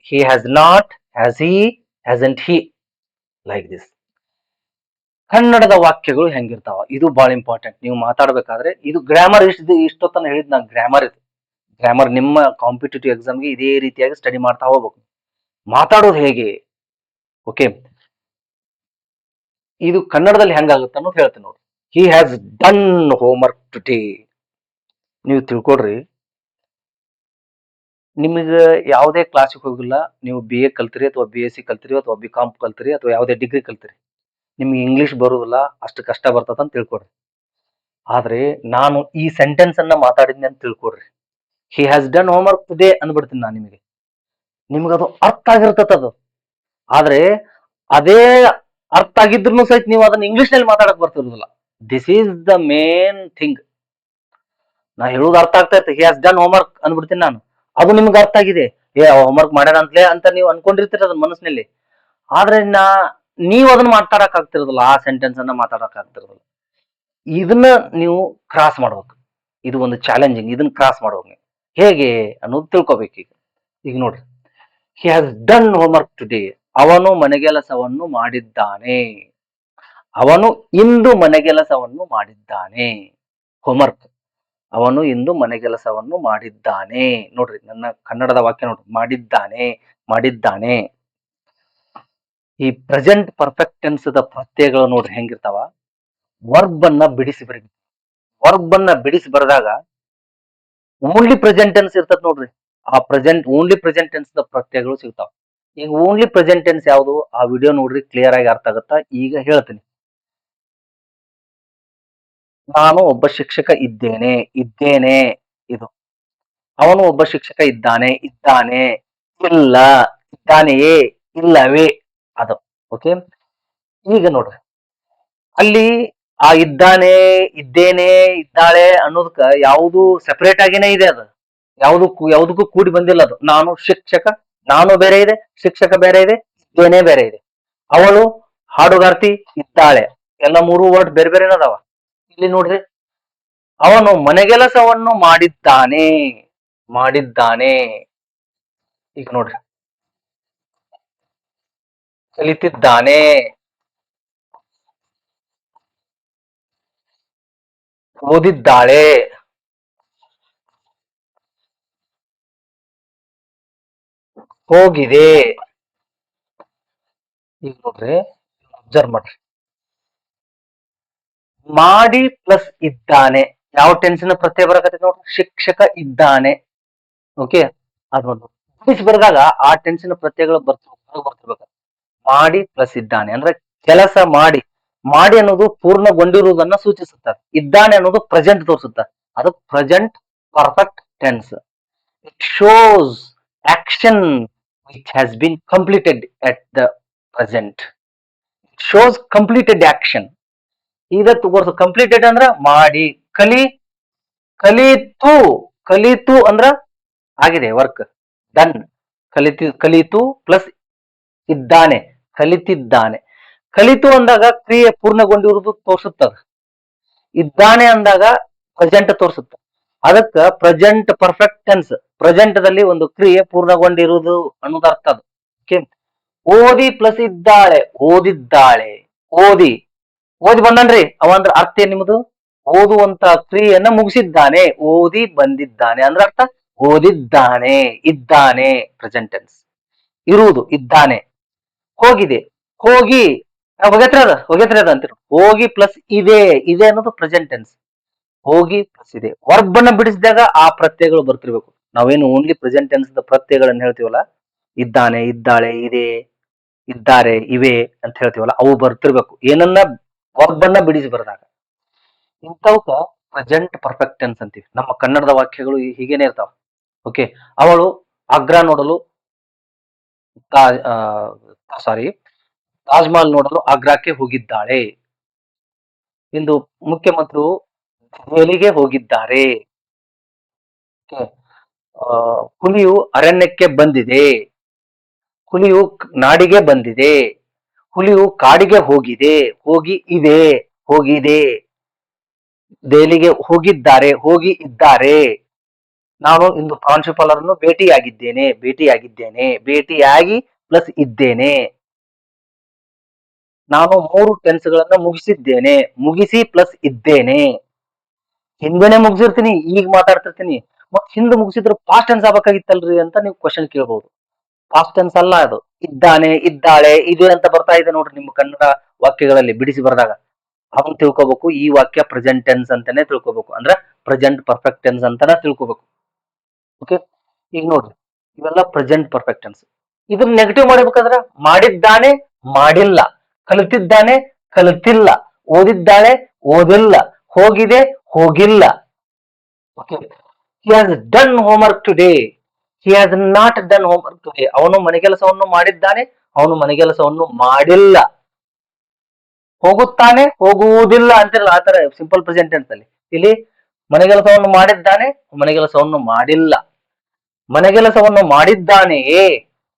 he has not, has he, hasn't he, like this. ಕನ್ನಡದ ವಾಕ್ಯಗಳು ಹೆಂಗಿರ್ತಾವ ಇದು ಬಹಳ ಇಂಪಾರ್ಟೆಂಟ್. ನೀವು ಮಾತಾಡ್ಬೇಕಾದ್ರೆ ಇದು ಗ್ರಾಮರ್ ಇಷ್ಟೊತ್ತನ ಹೇಳಿದ್ ನಾನು ಗ್ರಾಮರ್. ಇದು ಗ್ರಾಮರ್ ನಿಮ್ಮ ಕಾಂಪಿಟೇಟಿವ್ ಎಕ್ಸಾಮ್ಗೆ ಇದೇ ರೀತಿಯಾಗಿ ಸ್ಟಡಿ ಮಾಡ್ತಾ ಹೋಗ್ಬೇಕು. ಮಾತಾಡೋದು ಹೇಗೆ? ಓಕೆ, ಇದು ಕನ್ನಡದಲ್ಲಿ ಹೆಂಗಾಗುತ್ತೆ ಅನ್ನೋದು ಹೇಳ್ತೀನಿ ನೋಡಿ. ಹಿ ಹ್ಯಾಸ್ ಡನ್ ಹೋಮ್ವರ್ಕ್ ಟುಡೇ. ನೀವು ತಿಳ್ಕೊಡ್ರಿ, ನಿಮಗೆ ಯಾವುದೇ ಕ್ಲಾಸಿಗೆ ಹೋಗಿಲ್ಲ, ನೀವು BA ಕಲ್ತಿರಿ ಅಥವಾ BSc ಕಲ್ತಿರಿ ಅಥವಾ BCom ಕಲ್ತಿರಿ ಅಥವಾ ಯಾವುದೇ ಡಿಗ್ರಿ ಕಲ್ತಿರಿ, ನಿಮ್ಗೆ ಇಂಗ್ಲಿಷ್ ಬರೋದಿಲ್ಲ, ಅಷ್ಟು ಕಷ್ಟ ಬರ್ತದ ಅಂತ ತಿಳ್ಕೊಡ್ರಿ. ಆದ್ರೆ ನಾನು ಈ ಸೆಂಟೆನ್ಸ್ ಅನ್ನ ಮಾತಾಡಿದ್ನಿ ಅಂತ ತಿಳ್ಕೊಡ್ರಿ. He has done homework today ಅಂದ್ಬಿಡ್ತೀನಿ ನಾನು ನಿಮಗೆ. ನಿಮ್ಗದು ಅರ್ಥ ಆಗಿರ್ತದ. ಆದ್ರೆ ಅದೇ ಅರ್ಥ ಆಗಿದ್ರು ಸಹಿತ ನೀವು ಅದನ್ನ ಇಂಗ್ಲಿಷ್ ನಲ್ಲಿ ಮಾತಾಡಕ್ ಬರ್ತಿರೋದಿಲ್ಲ. This is the main thing. ನಾ ಹೇಳೋದು ಅರ್ಥ ಆಗ್ತಾ ಇರ್ತದೆ. ಹಿ ಹ್ಯಾಸ್ ಡನ್ ಹೋಮ್ವರ್ಕ್ ಅಂದ್ಬಿಡ್ತೀನಿ ನಾನು, ಅದು ನಿಮ್ಗೆ ಅರ್ಥ ಆಗಿದೆ, ಹೋಮ್ವರ್ಕ್ ಮಾಡ್ಯಾರ ಅಂತಲೇ ಅಂತ ನೀವು ಅನ್ಕೊಂಡಿರ್ತೀರ ಅದನ್ನ ಮನಸ್ಸಿನಲ್ಲಿ. ಆದ್ರೆ ನೀವು ಅದನ್ನ ಮಾತಾಡಕ್ ಆಗ್ತಿರೋದಿಲ್ಲ, ಆ ಸೆಂಟೆನ್ಸ್ ಅನ್ನ ಮಾತಾಡಕ್ ಆಗ್ತಿರೋದಿಲ್ಲ. ಇದನ್ನ ನೀವು ಕ್ರಾಸ್ ಮಾಡ್ಬೇಕು. ಇದು ಒಂದು ಚಾಲೆಂಜಿಂಗ್. ಇದನ್ನ ಕ್ರಾಸ್ ಮಾಡ್ಬೇಕು ನೀವು ಹೇಗೆ ಅನ್ನೋದು ತಿಳ್ಕೊಬೇಕು. ಈಗ ನೋಡ್ರಿ, ಹಿ ಹ್ಯಾಸ್ ಡನ್ ಹೋಮ್ವರ್ಕ್ ಟುಡೇ. ಅವನು ಮನೆಗೆಲಸವನ್ನು ಮಾಡಿದ್ದಾನೆ. ಅವನು ಇಂದು ಮನೆಗೆಲಸವನ್ನು ಮಾಡಿದ್ದಾನೆ. ಹೋಮ್ವರ್ಕ್, ಅವನು ಇಂದು ಮನೆಗೆಲಸವನ್ನು ಮಾಡಿದ್ದಾನೆ. ನೋಡ್ರಿ, ನನ್ನ ಕನ್ನಡದ ವಾಕ್ಯ ನೋಡ್ರಿ, ಮಾಡಿದ್ದಾನೆ, ಮಾಡಿದ್ದಾನೆ. ಈ ಪ್ರೆಸೆಂಟ್ ಪರ್ಫೆಕ್ಟ್ ಟೆನ್ಸ್ ದ ಪ್ರತ್ಯಯಗಳು ನೋಡ್ರಿ ಹೆಂಗಿರ್ತಾವ. ವರ್ಬ್ ಅನ್ನ ಬಿಡಿಸಿ ಬರೀ. ವರ್ಬ್ ಅನ್ನ ಬಿಡಿಸಿ ಬರೆದಾಗ ಓನ್ಲಿ ಪ್ರೆಸೆಂಟ್ ಟೆನ್ಸ್ ಇರ್ತದ ನೋಡ್ರಿ. ಆ ಪ್ರೆಸೆಂಟ್ ಓನ್ಲಿ ಪ್ರೆಸೆಂಟ್ ಟೆನ್ಸ್ ದ ಪ್ರತ್ಯಯಗಳು ಸಿಗ್ತಾವ. ಈಗ ಓನ್ಲಿ ಪ್ರೆಸೆಂಟ್ ಟೆನ್ಸ್ ಯಾವುದು? ಆ ವಿಡಿಯೋ ನೋಡ್ರಿ, ಕ್ಲಿಯರ್ ಆಗಿ ಅರ್ಥ ಆಗುತ್ತಾ. ಈಗ ಹೇಳ್ತೀನಿ. ನಾನು ಒಬ್ಬ ಶಿಕ್ಷಕ ಇದ್ದೇನೆ, ಇದ್ದೇನೆ ಇದು. ಅವನು ಒಬ್ಬ ಶಿಕ್ಷಕ ಇದ್ದಾನೆ, ಇದ್ದಾನೆ. ಇಲ್ಲ, ಇದ್ದಾನೆಯೇ, ಇಲ್ಲವೇ, ಅದು. ಓಕೆ, ಈಗ ನೋಡ್ರಿ, ಅಲ್ಲಿ ಆ ಇದ್ದಾನೆ, ಇದ್ದೇನೆ, ಇದ್ದಾಳೆ ಅನ್ನೋದಕ್ಕ ಯಾವುದು ಸೆಪರೇಟ್ ಆಗಿನೇ ಇದೆ. ಅದು ಯಾವುದಕ್ಕೂ ಕೂಡಿ ಬಂದಿಲ್ಲ. ಅದು ನಾನು ಶಿಕ್ಷಕ, ನಾನು ಬೇರೆ ಇದೆ, ಶಿಕ್ಷಕ ಬೇರೆ ಇದೆ, ಇದ್ದೇನೆ ಬೇರೆ ಇದೆ. ಅವಳು ಹಾಡುಗಾರ್ತಿ, ಇದ್ದಾಳೆ, ಎಲ್ಲ ಮೂರು ವರ್ಡ್ ಬೇರೆ ಬೇರೆ ಅದಾವ. ಇಲ್ಲಿ ನೋಡ್ರಿ, ಅವನು ಮನೆಗೆಲಸವನ್ನು ಮಾಡಿದ್ದಾನೆ, ಮಾಡಿದ್ದಾನೆ. ಈಗ ನೋಡ್ರಿ, ಕಲಿತಿದ್ದಾನೆ, ಓದಿದ್ದಾಳೆ, ಹೋಗಿದೆ. ಈಗ ನೋಡ್ರಿ, ಅಬ್ಸರ್ವ್ ಮಾಡ್ರಿ, ಮಾಡಿ ಪ್ಲಸ್ ಇದ್ದಾನೆ. ಯಾವ ಟೆನ್ಸಿನ ಪ್ರತ್ಯಯ ಬರಕತ್ತೆ ನೋಡ್ರಿ? ಶಿಕ್ಷಕ ಇದ್ದಾನೆ. ಓಕೆ, ಅದು ಬಿಡಿಸಿ ಬರೆದಾಗ ಆ ಟೆನ್ಸಿನ ಪ್ರತ್ಯಯಗಳು ಬರ್ತಿರ್ಬೇಕು. ಮಾಡಿ ಪ್ಲಸ್ ಇದ್ದಾನೆ ಅಂದ್ರೆ ಕೆಲಸ ಮಾಡಿ. ಮಾಡಿ ಅನ್ನೋದು ಪೂರ್ಣಗೊಂಡಿರುವುದನ್ನ ಸೂಚಿಸುತ್ತದೆ. ಇದ್ದಾನೆ ಅನ್ನೋದು ಪ್ರೆಸೆಂಟ್ ತೋರಿಸುತ್ತೆ. ಅದು present perfect tense. It shows action which has been completed at the present. It shows completed action. ಇದತ್ತು ತೋರಿಸು ಕಂಪ್ಲೀಟೆಡ್ ಅಂದ್ರ ಮಾಡಿ. ಕಲಿತು, ಕಲಿತು ಅಂದ್ರ ಆಗಿದೆ ವರ್ಕ್, ಡನ್. ಕಲಿತು ಪ್ಲಸ್ ಇದ್ದಾನೆ, ಕಲಿತಿದ್ದಾನೆ. ಕಲಿತು ಅಂದಾಗ ಕ್ರಿಯೆ ಪೂರ್ಣಗೊಂಡಿರುವುದು ತೋರಿಸುತ್ತದೆ. ಇದ್ದಾನೆ ಅಂದಾಗ ಪ್ರೆಸೆಂಟ್ ತೋರಿಸುತ್ತೆ. ಅದಕ್ಕ ಪ್ರೆಸೆಂಟ್ ಪರ್ಫೆಕ್ಟ್ ಟೆನ್ಸ್, ಪ್ರೆಸೆಂಟ್ ದಲ್ಲಿ ಒಂದು ಕ್ರಿಯೆ ಪೂರ್ಣಗೊಂಡಿರುವುದು ಅನ್ನೋದು ಅರ್ಥ ಅದು. ಓಕೆ, ಓದಿ ಪ್ಲಸ್ ಇದ್ದಾಳೆ, ಓದಿದ್ದಾಳೆ, ಓದಿ ಓದಿ ಬಂದನ್ರಿ ಅವ ಅಂದ್ರೆ ಅರ್ಥ ಏನ್ ನಿಮ್ದು? ಓದುವಂತ ಕ್ರಿಯೆಯನ್ನ ಮುಗಿಸಿದ್ದಾನೆ, ಓದಿ ಬಂದಿದ್ದಾನೆ ಅಂದ್ರೆ ಅರ್ಥ ಓದಿದ್ದಾನೆ, ಇದ್ದಾನೆ ಪ್ರೆಸೆಂಟ್ ಟೆನ್ಸ್. ಇರುವುದು ಇದ್ದಾನೆ, ಹೋಗಿದೆ, ಹೋಗಿ ಹೋಗೇತ್ರಿ ಅದ ಅಂತೀರ. ಹೋಗಿ ಪ್ಲಸ್ ಇದೆ, ಇದೆ ಅನ್ನೋದು ಪ್ರೆಸೆಂಟ್ ಟೆನ್ಸ್. ಹೋಗಿ ಪ್ಲಸ್ ಇದೆ. ವರ್ಬ್ ಅನ್ನ ಬಿಡಿಸಿದಾಗ ಆ ಪ್ರತ್ಯಯಗಳು ಬರ್ತಿರ್ಬೇಕು. ನಾವೇನು ಓನ್ಲಿ ಪ್ರೆಸೆಂಟ್ ಟೆನ್ಸ್ ಪ್ರತ್ಯಯಗಳನ್ನ ಹೇಳ್ತೀವಲ್ಲ, ಇದ್ದಾನೆ, ಇದ್ದಾಳೆ, ಇದೆ, ಇದ್ದಾರೆ, ಇವೆ ಅಂತ ಹೇಳ್ತೀವಲ್ಲ, ಅವು ಬರ್ತಿರ್ಬೇಕು ಏನನ್ನ ವರ್ಬ್ ಅನ್ನ ಬಿಡಿಸಿ ಬರೆದಾಗ. ಇಂಥವಕ್ಕ ಪ್ರೆಸೆಂಟ್ ಪರ್ಫೆಕ್ಟ್ ಟೆನ್ಸ್ ಅಂತೀವಿ. ನಮ್ಮ ಕನ್ನಡದ ವಾಕ್ಯಗಳು ಹೀಗೇನೆ ಇರ್ತಾವ. ಓಕೆ, ಅವಳು ಆಗ್ರಾ ನೋಡಲು ಸಾರಿ ತಾಜ್ ಮಹಲ್ ನೋಡಲು ಆಗ್ರಾಕ್ಕೆ ಹೋಗಿದ್ದಾಳೆ. ಇಂದು ಮುಖ್ಯಮಂತ್ರಿಗಳು ದೆಹಲಿಗೆ ಹೋಗಿದ್ದಾರೆ. ಹುಲಿಯು ಅರಣ್ಯಕ್ಕೆ ಬಂದಿದೆ, ಹುಲಿಯು ನಾಡಿಗೆ ಬಂದಿದೆ, ಹುಲಿಯು ಕಾಡಿಗೆ ಹೋಗಿದೆ, ಹೋಗಿ ಇದೆ, ಹೋಗಿದೆ, ದೆಹಲಿಗೆ ಹೋಗಿದ್ದಾರೆ, ಹೋಗಿ ಇದ್ದಾರೆ. ನಾನು ಇಂದು ಪ್ರಾಂಶುಪಾಲರನ್ನು ಭೇಟಿಯಾಗಿದ್ದೇನೆ, ಭೇಟಿಯಾಗಿದ್ದೇನೆ, ಭೇಟಿಯಾಗಿ ಪ್ಲಸ್ ಇದ್ದೇನೆ. ನಾನು 3 ಟೆನ್ಸ್ಗಳನ್ನ ಮುಗಿಸಿದ್ದೇನೆ, ಮುಗಿಸಿ ಪ್ಲಸ್ ಇದ್ದೇನೆ. ಹಿಂದೆನೆ ಮುಗಿಸಿರ್ತೀನಿ, ಈಗ ಮಾತಾಡ್ತಿರ್ತೀನಿ. ಮತ್ ಹಿಂದೆ ಮುಗಿಸಿದ್ರೆ ಪಾಸ್ಟ್ ಟೆನ್ಸ್ ಆಗ್ಬೇಕಾಗಿತ್ತಲ್ರಿ ಅಂತ ನೀವು ಕ್ವಶನ್ ಕೇಳ್ಬಹುದು. ಪಾಸ್ಟ್ ಟೆನ್ಸ್ ಅಲ್ಲ ಅದು. ಇದ್ದಾನೆ, ಇದ್ದಾಳೆ, ಇದೆ ಅಂತ ಬರ್ತಾ ಇದೆ ನೋಡ್ರಿ ನಿಮ್ಮ ಕನ್ನಡ ವಾಕ್ಯಗಳಲ್ಲಿ ಬಿಡಿಸಿ ಬರೆದಾಗ. ಅವನ್ ತಿಳ್ಕೊಬೇಕು, ಈ ವಾಕ್ಯ ಪ್ರೆಸೆಂಟ್ ಟೆನ್ಸ್ ಅಂತಾನೆ ತಿಳ್ಕೊಬೇಕು. ಅಂದ್ರೆ ಪ್ರೆಸೆಂಟ್ ಪರ್ಫೆಕ್ಟ್ ಟೆನ್ಸ್ ಅಂತಾನೆ ತಿಳ್ಕೊಬೇಕು. ಓಕೆ, ಈಗ ನೋಡ್ರಿ ಇವೆಲ್ಲ ಪ್ರೆಸೆಂಟ್ ಪರ್ಫೆಕ್ಟ್ ಟೆನ್ಸ್. ಇದನ್ನ ನೆಗೆಟಿವ್ ಮಾಡಬೇಕಾದ್ರೆ ಮಾಡಿದ್ದಾನೆ, ಮಾಡಿಲ್ಲ, ಕಲಿತಿದ್ದಾನೆ, ಕಲಿತಿಲ್ಲ, ಓದಿದ್ದಾಳೆ, ಓದಿಲ್ಲ, ಹೋಗಿದೆ, ಹೋಗಿಲ್ಲ. Okay, he has done homework today, he has not done homework today. ಅವನು ಮನೆಗೆಲಸವನ್ನು ಮಾಡಿದ್ದಾನೆ, ಅವನು ಮನೆಗೆಲಸವನ್ನು ಮಾಡಿಲ್ಲ. ಹೋಗುತ್ತಾನೆ, ಹೋಗುವುದಿಲ್ಲ ಅಂತಿರಲ್ಲ, ಆತರ ಸಿಂಪಲ್ ಪ್ರೆಸೆಂಟ್ ಟೆನ್ಸ್ ಅಲ್ಲಿ. ಇಲ್ಲಿ ಮನೆಗೆಲಸವನ್ನು ಮಾಡಿದ್ದಾನೆ, ಮನೆಗೆಲಸವನ್ನು ಮಾಡಿಲ್ಲ. ಮನೆಗೆಲಸವನ್ನು ಮಾಡಿದ್ದಾನೆಯೇ,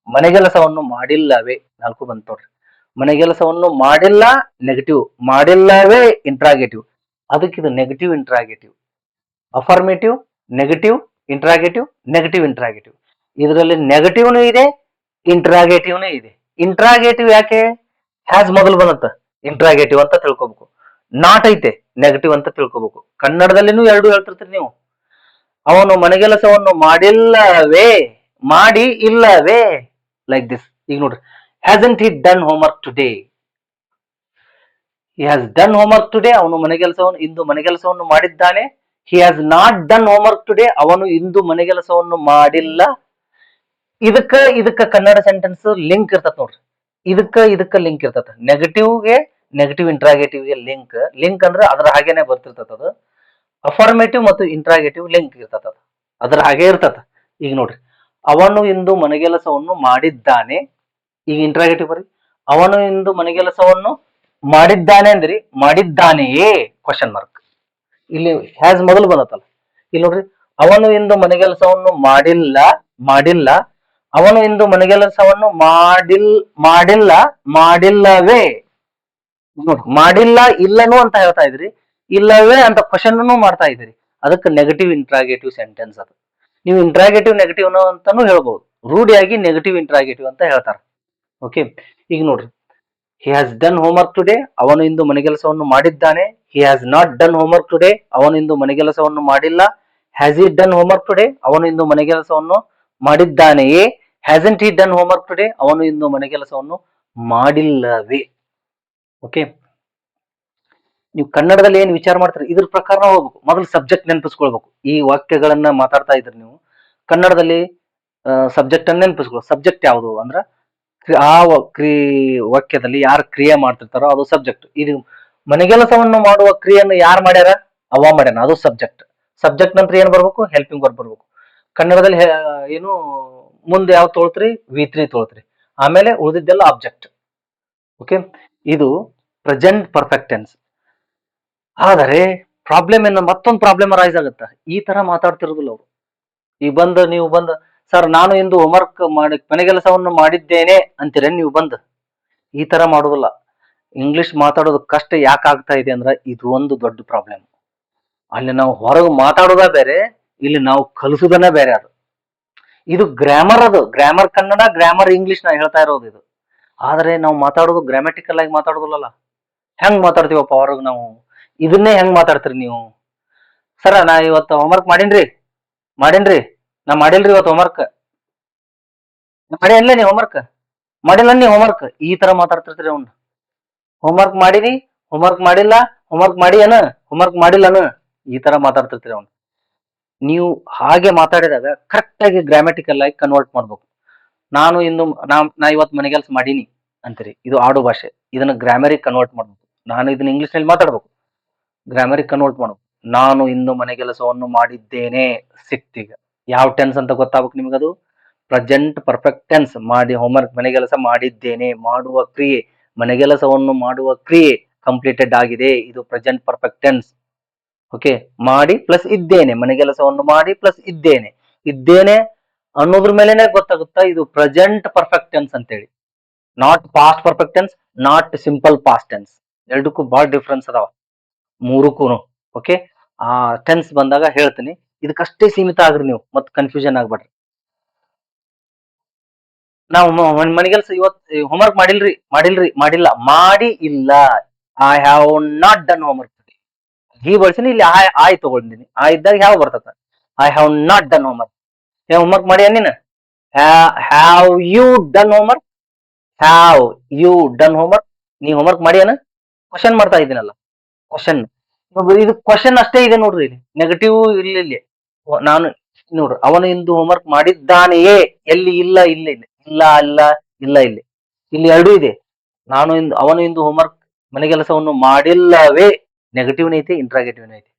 ಮನೆಗೆಲಸವನ್ನು ಮಾಡಿಲ್ಲವೇ. 4 ಬಂತು ನೋಡ್ರಿ. ಮನೆಗೆಲಸವನ್ನು ಮಾಡಿಲ್ಲ ನೆಗೆಟಿವ್, ಮಾಡಿಲ್ಲವೇ ಇಂಟ್ರಾಗೇಟಿವ್. ಅದಕ್ಕೆ ಇದು negative interrogative. Affirmative, negative, interrogative, negative interrogative. ಇದರಲ್ಲಿ ನೆಗೆಟಿವ್ನು ಇದೆ, ಇಂಟ್ರಾಗೇಟಿವ್ನು ಇದೆ. ಇಂಟ್ರಾಗೇಟಿವ್ ಯಾಕೆ? ಹ್ಯಾಸ್ ಮೊದಲು ಬಂದತ್ತ, ಇಂಟ್ರಾಗೇಟಿವ್ ಅಂತ ತಿಳ್ಕೊಬೇಕು. ನಾಟ್ ಐತೆ, ನೆಗೆಟಿವ್ ಅಂತ ತಿಳ್ಕೊಬೇಕು. ಕನ್ನಡದಲ್ಲಿನೂ 2 ಹೇಳ್ತಿರ್ತೀರಿ ನೀವು. ಅವನು ಮನೆಗೆಲಸವನ್ನು ಮಾಡಿಲ್ಲವೇ, ಮಾಡಿ ಇಲ್ಲವೇ, ಲೈಕ್ ದಿಸ್. ಈಗ ನೋಡ್ರಿ, hasn't he done homework today, he has done homework today. ಅವನು ಮನೆಗೆಲಸವನ್ನು ಇಂದು ಮನೆಗೆಲಸವನ್ನು ಮಾಡಿದ್ದಾನೆ. He has not done homework today, ಅವನು ಇಂದು ಮನೆಗೆಲಸವನ್ನು ಮಾಡಿಲ್ಲ. ಇದಕ್ಕ ಕನ್ನಡ ಸೆಂಟೆನ್ಸ್ ಲಿಂಕ್ ಇರ್ತದ ನೋಡ್ರಿ. ಇದಕ್ಕ ಲಿಂಕ್ ಇರ್ತದ. ನೆಗೆಟಿವ್ಗೆ ನೆಗೆಟಿವ್ ಇಂಟ್ರಾಗೇಟಿವ್ಗೆ ಲಿಂಕ್. ಲಿಂಕ್ ಅಂದ್ರೆ ಅದ್ರ ಹಾಗೇನೆ ಬರ್ತಿರ್ತದ ಅದು. ಅಫರ್ಮೇಟಿವ್ ಮತ್ತು ಇಂಟ್ರಾಗೇಟಿವ್ ಲಿಂಕ್ ಇರ್ತದ, ಅದ್ರ ಹಾಗೆ ಇರ್ತದ. ಈಗ ನೋಡ್ರಿ, ಅವನು ಇಂದು ಮನೆಗೆಲಸವನ್ನು ಮಾಡಿದ್ದಾನೆ. ಈಗ ಇಂಟ್ರಾಗೇಟಿವ್ ಬರ್ರಿ. ಅವನು ಇಂದು ಮನೆಗೆಲಸವನ್ನು ಮಾಡಿದ್ದಾನೆ ಅಂದ್ರಿ, ಮಾಡಿದ್ದಾನೆಯೇ ಕ್ವಶನ್ ಮಾರ್ಕ್. ಇಲ್ಲಿ ಹ್ಯಾಸ್ ಮೊದಲು ಬಂದತ್ತಲ್ಲ. ಇಲ್ಲಿ ನೋಡ್ರಿ, ಅವನು ಇಂದು ಮನೆಗೆಲಸವನ್ನು ಮಾಡಿಲ್ಲ, ಮಾಡಿಲ್ಲ. ಅವನು ಇಂದು ಮನೆಗೆಲಸವನ್ನು ಮಾಡಿಲ್ಲ, ಮಾಡಿಲ್ಲವೇ. ನೋಡ್ರಿ, ಮಾಡಿಲ್ಲ, ಇಲ್ಲನು ಅಂತ ಹೇಳ್ತಾ ಇದ್ರಿ, ಇಲ್ಲವೇ ಅಂತ ಕ್ವಶನ್ ಮಾಡ್ತಾ ಇದ್ರಿ. ಅದಕ್ಕೆ ನೆಗೆಟಿವ್ ಇಂಟ್ರಾಗೇಟಿವ್ ಸೆಂಟೆನ್ಸ್ ಅದು. ನೀವು ಇಂಟ್ರಾಗೇಟಿವ್ ನೆಗೆಟಿವ್ ಅಂತಾನು ಹೇಳ್ಬಹುದು. ರೂಢಿಯಾಗಿ ನೆಗೆಟಿವ್ ಇಂಟ್ರಾಗೇಟಿವ್ ಅಂತ ಹೇಳ್ತಾರೆ. ಓಕೆ, ಈಗ ನೋಡ್ರಿ, ಹಿ ಹ್ಯಾಸ್ ಡನ್ ಹೋಮ್ವರ್ಕ್ ಟುಡೇ, ಅವನು ಇಂದು ಮನೆಗೆಲಸವನ್ನು ಮಾಡಿದ್ದಾನೆ. He has not done homework today, ಅವನು ಇಂದು ಮನೆಗೆಲಸವನ್ನು ಮಾಡಿಲ್ಲ. Has he done homework today, ಅವನು ಇಂದು ಮನೆಗೆಲಸವನ್ನು ಮಾಡಿದ್ದಾನೆಯೇ. ಹ್ಯಾಸಂಟ್ ಹಿ ಡನ್ ಹೋಮ್ವರ್ಕ್ ಟುಡೇ, ಅವನು ಇಂದು ಮನೆಗೆಲಸವನ್ನು ಮಾಡಿಲ್ಲವೇ. ಓಕೆ, ನೀವು ಕನ್ನಡದಲ್ಲಿ ಏನ್ ವಿಚಾರ ಮಾಡ್ತೀರಿ ಇದ್ರ ಪ್ರಕಾರ ಹೋಗ್ಬೇಕು. ಮೊದಲು ಸಬ್ಜೆಕ್ಟ್ ನೆನಪಿಸ್ಕೊಳ್ಬೇಕು. ಈ ವಾಕ್ಯಗಳನ್ನ ಮಾತಾಡ್ತಾ ಇದ್ರಿ ನೀವು ಕನ್ನಡದಲ್ಲಿ, ಸಬ್ಜೆಕ್ಟ್ ಅನ್ನ ನೆನಪಿಸ್ಕೊಳ್ಬೇಕು. ಸಬ್ಜೆಕ್ಟ್ ಯಾವುದು ಅಂದ್ರ ಆ ವಾಕ್ಯದಲ್ಲಿ ಯಾರು ಕ್ರಿಯೆ ಮಾಡ್ತಿರ್ತಾರೋ ಅದು ಸಬ್ಜೆಕ್ಟ್. ಇದು ಮನೆಗೆಲಸವನ್ನು ಮಾಡುವ ಕ್ರಿಯೆಯನ್ನು ಯಾರು ಮಾಡ್ಯಾರ? ಅವ ಮಾಡ್ಯಾನ, ಅದು ಸಬ್ಜೆಕ್ಟ್. ಸಬ್ಜೆಕ್ಟ್ ನಂತರ ಏನ್ ಬರ್ಬೇಕು? ಹೆಲ್ಪಿಂಗ್ ವರ್ಬ್ ಬರ್ಬೇಕು. ಕನ್ನಡದಲ್ಲಿ ಏನು ಮುಂದೆ ಯಾವ ತೊಳ್ತ್ರಿ? V3 ತೊಳ್ತ್ರಿ. ಆಮೇಲೆ ಉಳಿದಿದ್ದೆಲ್ಲ ಆಬ್ಜೆಕ್ಟ್. ಓಕೆ, ಇದು ಪ್ರೆಸೆಂಟ್ ಪರ್ಫೆಕ್ಟ್ ಟೆನ್ಸ್. ಆದರೆ ಪ್ರಾಬ್ಲಮ್ ಏನು? ಮತ್ತೊಂದು ಪ್ರಾಬ್ಲಮ್ ರೈಸ್ ಆಗುತ್ತೆ. ಈ ತರ ಮಾತಾಡ್ತಿರೋದಿಲ್ಲ ಅವರು. ಈಗ ನೀವು ಬಂದ ಸರ್ ನಾನು ಇಂದು ಹೋಮ್ವರ್ಕ್ ಮಾಡಿ ಮನೆಗೆಲಸವನ್ನು ಮಾಡಿದ್ದೇನೆ ಅಂತೀರ ನೀವು ಬಂದು. ಈ ತರ ಮಾಡೋದಿಲ್ಲ. ಇಂಗ್ಲಿಷ್ ಮಾತಾಡೋದು ಕಷ್ಟ ಯಾಕೆ ಆಗ್ತಾ ಇದೆ ಅಂದ್ರೆ ಇದು ಒಂದು ದೊಡ್ಡ ಪ್ರಾಬ್ಲಮ್. ಅಲ್ಲಿ ನಾವು ಹೊರಗೆ ಮಾತಾಡೋದ ಬೇರೆ, ಇಲ್ಲಿ ನಾವು ಕಲಿಸುದನ್ನ ಬೇರೆ ಅದು. ಇದು ಗ್ರಾಮರ್, ಅದು ಗ್ರಾಮರ್ ಕನ್ನಡ, ಗ್ರಾಮರ್ ಇಂಗ್ಲಿಷ್ ನಾ ಹೇಳ್ತಾ ಇರೋದು ಇದು. ಆದ್ರೆ ನಾವು ಮಾತಾಡೋದು ಗ್ರಾಮ್ಯಾಟಿಕಲ್ ಆಗಿ ಮಾತಾಡೋದಿಲ್ಲಲ್ಲ. ಹೆಂಗ್ ಮಾತಾಡ್ತೀವಪ್ಪ ಹೊರಗ್ ನಾವು? ಇದನ್ನೇ ಹೆಂಗ್ ಮಾತಾಡ್ತೀರಿ ನೀವು? ಸರ ನಾ ಇವತ್ತು ಹೋಮ್ವರ್ಕ್ ಮಾಡೇನ್ರಿ ನಾ ಮಾಡಿಲ್ರಿ ಇವತ್ತು ಹೋಮ್ವರ್ಕ್. ಮಾಡಿ ಅನ್ಲೇ ನೀ ಹೋಮ್ವರ್ಕ್ ಮಾಡಿಲ್ಲ, ನೀ ಹೋಮ್ವರ್ಕ್ ಈ ತರ ಮಾತಾಡ್ತಿರ್ತೀರಿ ಅವ್ನ. ಹೋಮ್ವರ್ಕ್ ಮಾಡಿರಿ, ಹೋಮ್ವರ್ಕ್ ಮಾಡಿಲ್ಲ, ಹೋಮ್ವರ್ಕ್ ಮಾಡಿ ಅನ, ಹೋಮ್ವರ್ಕ್ ಮಾಡಿಲ್ಲನ, ಈ ತರ ಮಾತಾಡ್ತಿರ್ತೀರಿ ಅವ್ನ. ನೀವು ಹಾಗೆ ಮಾತಾಡಿದಾಗ ಕರೆಕ್ಟ್ ಆಗಿ ಗ್ರಾಮ್ಯಾಟಿಕಲ್ ಆಗಿ ಕನ್ವರ್ಟ್ ಮಾಡ್ಬೇಕು. ನಾನು ಇಂದು ನಾ ಇವತ್ತು ಮನೆಗೆಲ್ಸ ಮಾಡೀನಿ ಅಂತೀರಿ, ಇದು ಆಡು ಭಾಷೆ. ಇದನ್ನ ಗ್ರಾಮರಿಗೆ ಕನ್ವರ್ಟ್ ಮಾಡ್ಬೇಕು. ನಾನು ಇದನ್ನ ಇಂಗ್ಲಿಷ್ ನಲ್ಲಿ ಮಾತಾಡ್ಬೇಕು, ಗ್ರಾಮರಿಗೆ ಕನ್ವರ್ಟ್ ಮಾಡ್ಬೇಕು. ನಾನು ಇಂದು ಮನೆಗೆಲಸವನ್ನು ಮಾಡಿದ್ದೇನೆ ಸಿಕ್ತೀಗ. ಯಾವ ಟೆನ್ಸ್ ಅಂತ ಗೊತ್ತಾಗ್ಬೇಕು ನಿಮ್ಗದು? Present perfect tense. ಮಾಡಿ ಹೋಮ್ವರ್ಕ್, ಮನೆಗೆಲಸ ಮಾಡಿದ್ದೇನೆ, ಮಾಡುವ ಕ್ರಿಯೆ, ಮನೆಗೆಲಸವನ್ನು ಮಾಡುವ ಕ್ರಿಯೆ ಕಂಪ್ಲೀಟೆಡ್ ಆಗಿದೆ, ಇದು ಪ್ರೆಸೆಂಟ್ ಪರ್ಫೆಕ್ಟ್ ಟೆನ್ಸ್. ಓಕೆ, ಮಾಡಿ ಪ್ಲಸ್ ಇದ್ದೇನೆ, ಮನೆಗೆಲಸವನ್ನು ಮಾಡಿ ಪ್ಲಸ್ ಇದ್ದೇನೆ. ಇದ್ದೇನೆ ಅನ್ನೋದ್ರ ಮೇಲೆನೆ ಗೊತ್ತಾಗುತ್ತಾ ಇದು ಪ್ರೆಸೆಂಟ್ ಪರ್ಫೆಕ್ಟ್ ಟೆನ್ಸ್ ಅಂತೇಳಿ. Not past perfect tense, not simple past tense. ಎರಡಕ್ಕೂ ಬಹಳ ಡಿಫ್ರೆನ್ಸ್ ಅದಾವ, ಮೂರಕ್ಕೂ. ಓಕೆ, ಆ ಟೆನ್ಸ್ ಬಂದಾಗ ಹೇಳ್ತೀನಿ. ಇದಕ್ಕಷ್ಟೇ ಸೀಮಿತ ಆಗ್ರಿ ನೀವು, ಮತ್ ಕನ್ಫ್ಯೂಷನ್ ಆಗ್ಬೇಡ್ರಿ. ನಾವು ಮನೆಗೆಲ್ಸ ಇವತ್ತು ಹೋಮ್ವರ್ಕ್ ಮಾಡಿಲ್ಲ, ಮಾಡಿ ಇಲ್ಲ. I have not done homework. He ಬಳಸಿನಿ, ಇಲ್ಲಿ ಆಯ್ ತಗೊಂಡಿನಿ. ಆ ಇದ್ದಾಗ ಯಾವ ಬರ್ತದ? I have not done homework. Homework ಮಾಡಿ ನೀನು? Have you done homework? Have you done homework? ನೀ ಹೋಮ್ವರ್ಕ್ ಮಾಡಿ ಅನ? ಕ್ವಶನ್ ಮಾಡ್ತಾ ಇದ್ದೀನಲ್ಲ, ಕ್ವಶನ್. ಇದು ಕ್ವಶನ್ ಅಷ್ಟೇ ಇದೆ ನೋಡ್ರಿ, ಇಲ್ಲಿ ನೆಗೆಟಿವ್ ಇಲ್ಲಿ. ನಾನು ನೋಡ್ರಿ, ಅವನು ಇಂದು ಹೋಮ್ವರ್ಕ್ ಮಾಡಿದ್ದಾನೆಯೇ, ಎಲ್ಲಿ ಇಲ್ಲ, ಇಲ್ಲ ಇಲ್ಲ ಅಲ್ಲ, ಇಲ್ಲ ಇಲ್ಲಿ, ಇಲ್ಲಿ ಎರಡೂ ಇದೆ. ಅವನು ಇಂದು ಹೋಮ್ವರ್ಕ್ ಮನೆಗೆಲಸವನ್ನು ಮಾಡಿಲ್ಲವೇ, ನೆಗೆಟಿವ್ ಐತಿ, ಇಂಟ್ರಾಗೇಟಿವ್ ಐತಿ.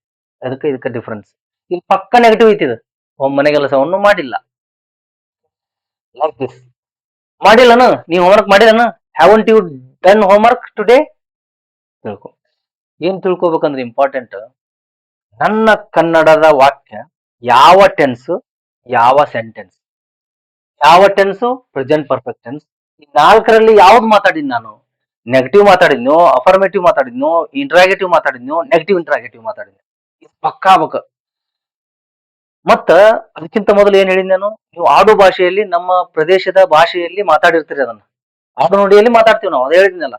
ಇದಕ್ಕೆ ಡಿಫ್ರೆನ್ಸ್. ಇಲ್ಲಿ ಪಕ್ಕ ನೆಗೆಟಿವ್ ಐತಿ, ಇದು ಮನೆಗೆಲಸವನ್ನು ಮಾಡಿಲ್ಲ. Like this. ಮಾಡಿಲ್ಲನ? ನೀವು ಹೋಮ್ವರ್ಕ್ ಮಾಡಿಲ್ಲನ? Haven't you done homework today? ತಿಳ್ಕೊ. ಏನ್ ತಿಳ್ಕೊಬೇಕಂದ್ರೆ ಇಂಪಾರ್ಟೆಂಟ್, ನನ್ನ ಕನ್ನಡದ ವಾಕ್ಯ ಯಾವ ಟೆನ್ಸ್, ಯಾವ ಸೆಂಟೆನ್ಸ್. ಯಾವ ಟೆನ್ಸು? Present perfect tense. ಈ ನಾಲ್ಕರಲ್ಲಿ ಯಾವ್ದು ಮಾತಾಡಿದ್ ನಾನು? ನೆಗೆಟಿವ್ ಮಾತಾಡಿದ್ನೋ, ಅಫರ್ಮೇಟಿವ್ ಮಾತಾಡಿದ್ನೋ, ಇಂಟ್ರಾಗೇಟಿವ್ ಮಾತಾಡಿದ್ನೋ, ನೆಗೆಟಿವ್ ಇಂಟ್ರಾಗೇಟಿವ್ ಮಾತಾಡಿದ್ನೋ? ಇದು ಪಕ್ಕಾ ಆಗ್ಬೇಕು. ಮತ್ತ ಅದಕ್ಕಿಂತ ಮೊದಲು ಏನ್ ಹೇಳಿದ್ ನಾನು? ನೀವು ಆಡು ಭಾಷೆಯಲ್ಲಿ, ನಮ್ಮ ಪ್ರದೇಶದ ಭಾಷೆಯಲ್ಲಿ ಮಾತಾಡಿರ್ತೀರಿ ಅದನ್ನ. ಆಡು ನುಡಿಯಲ್ಲಿ ಮಾತಾಡ್ತೀವಿ ನಾವು, ಅದೇ ಹೇಳಿದ್ನಲ್ಲ.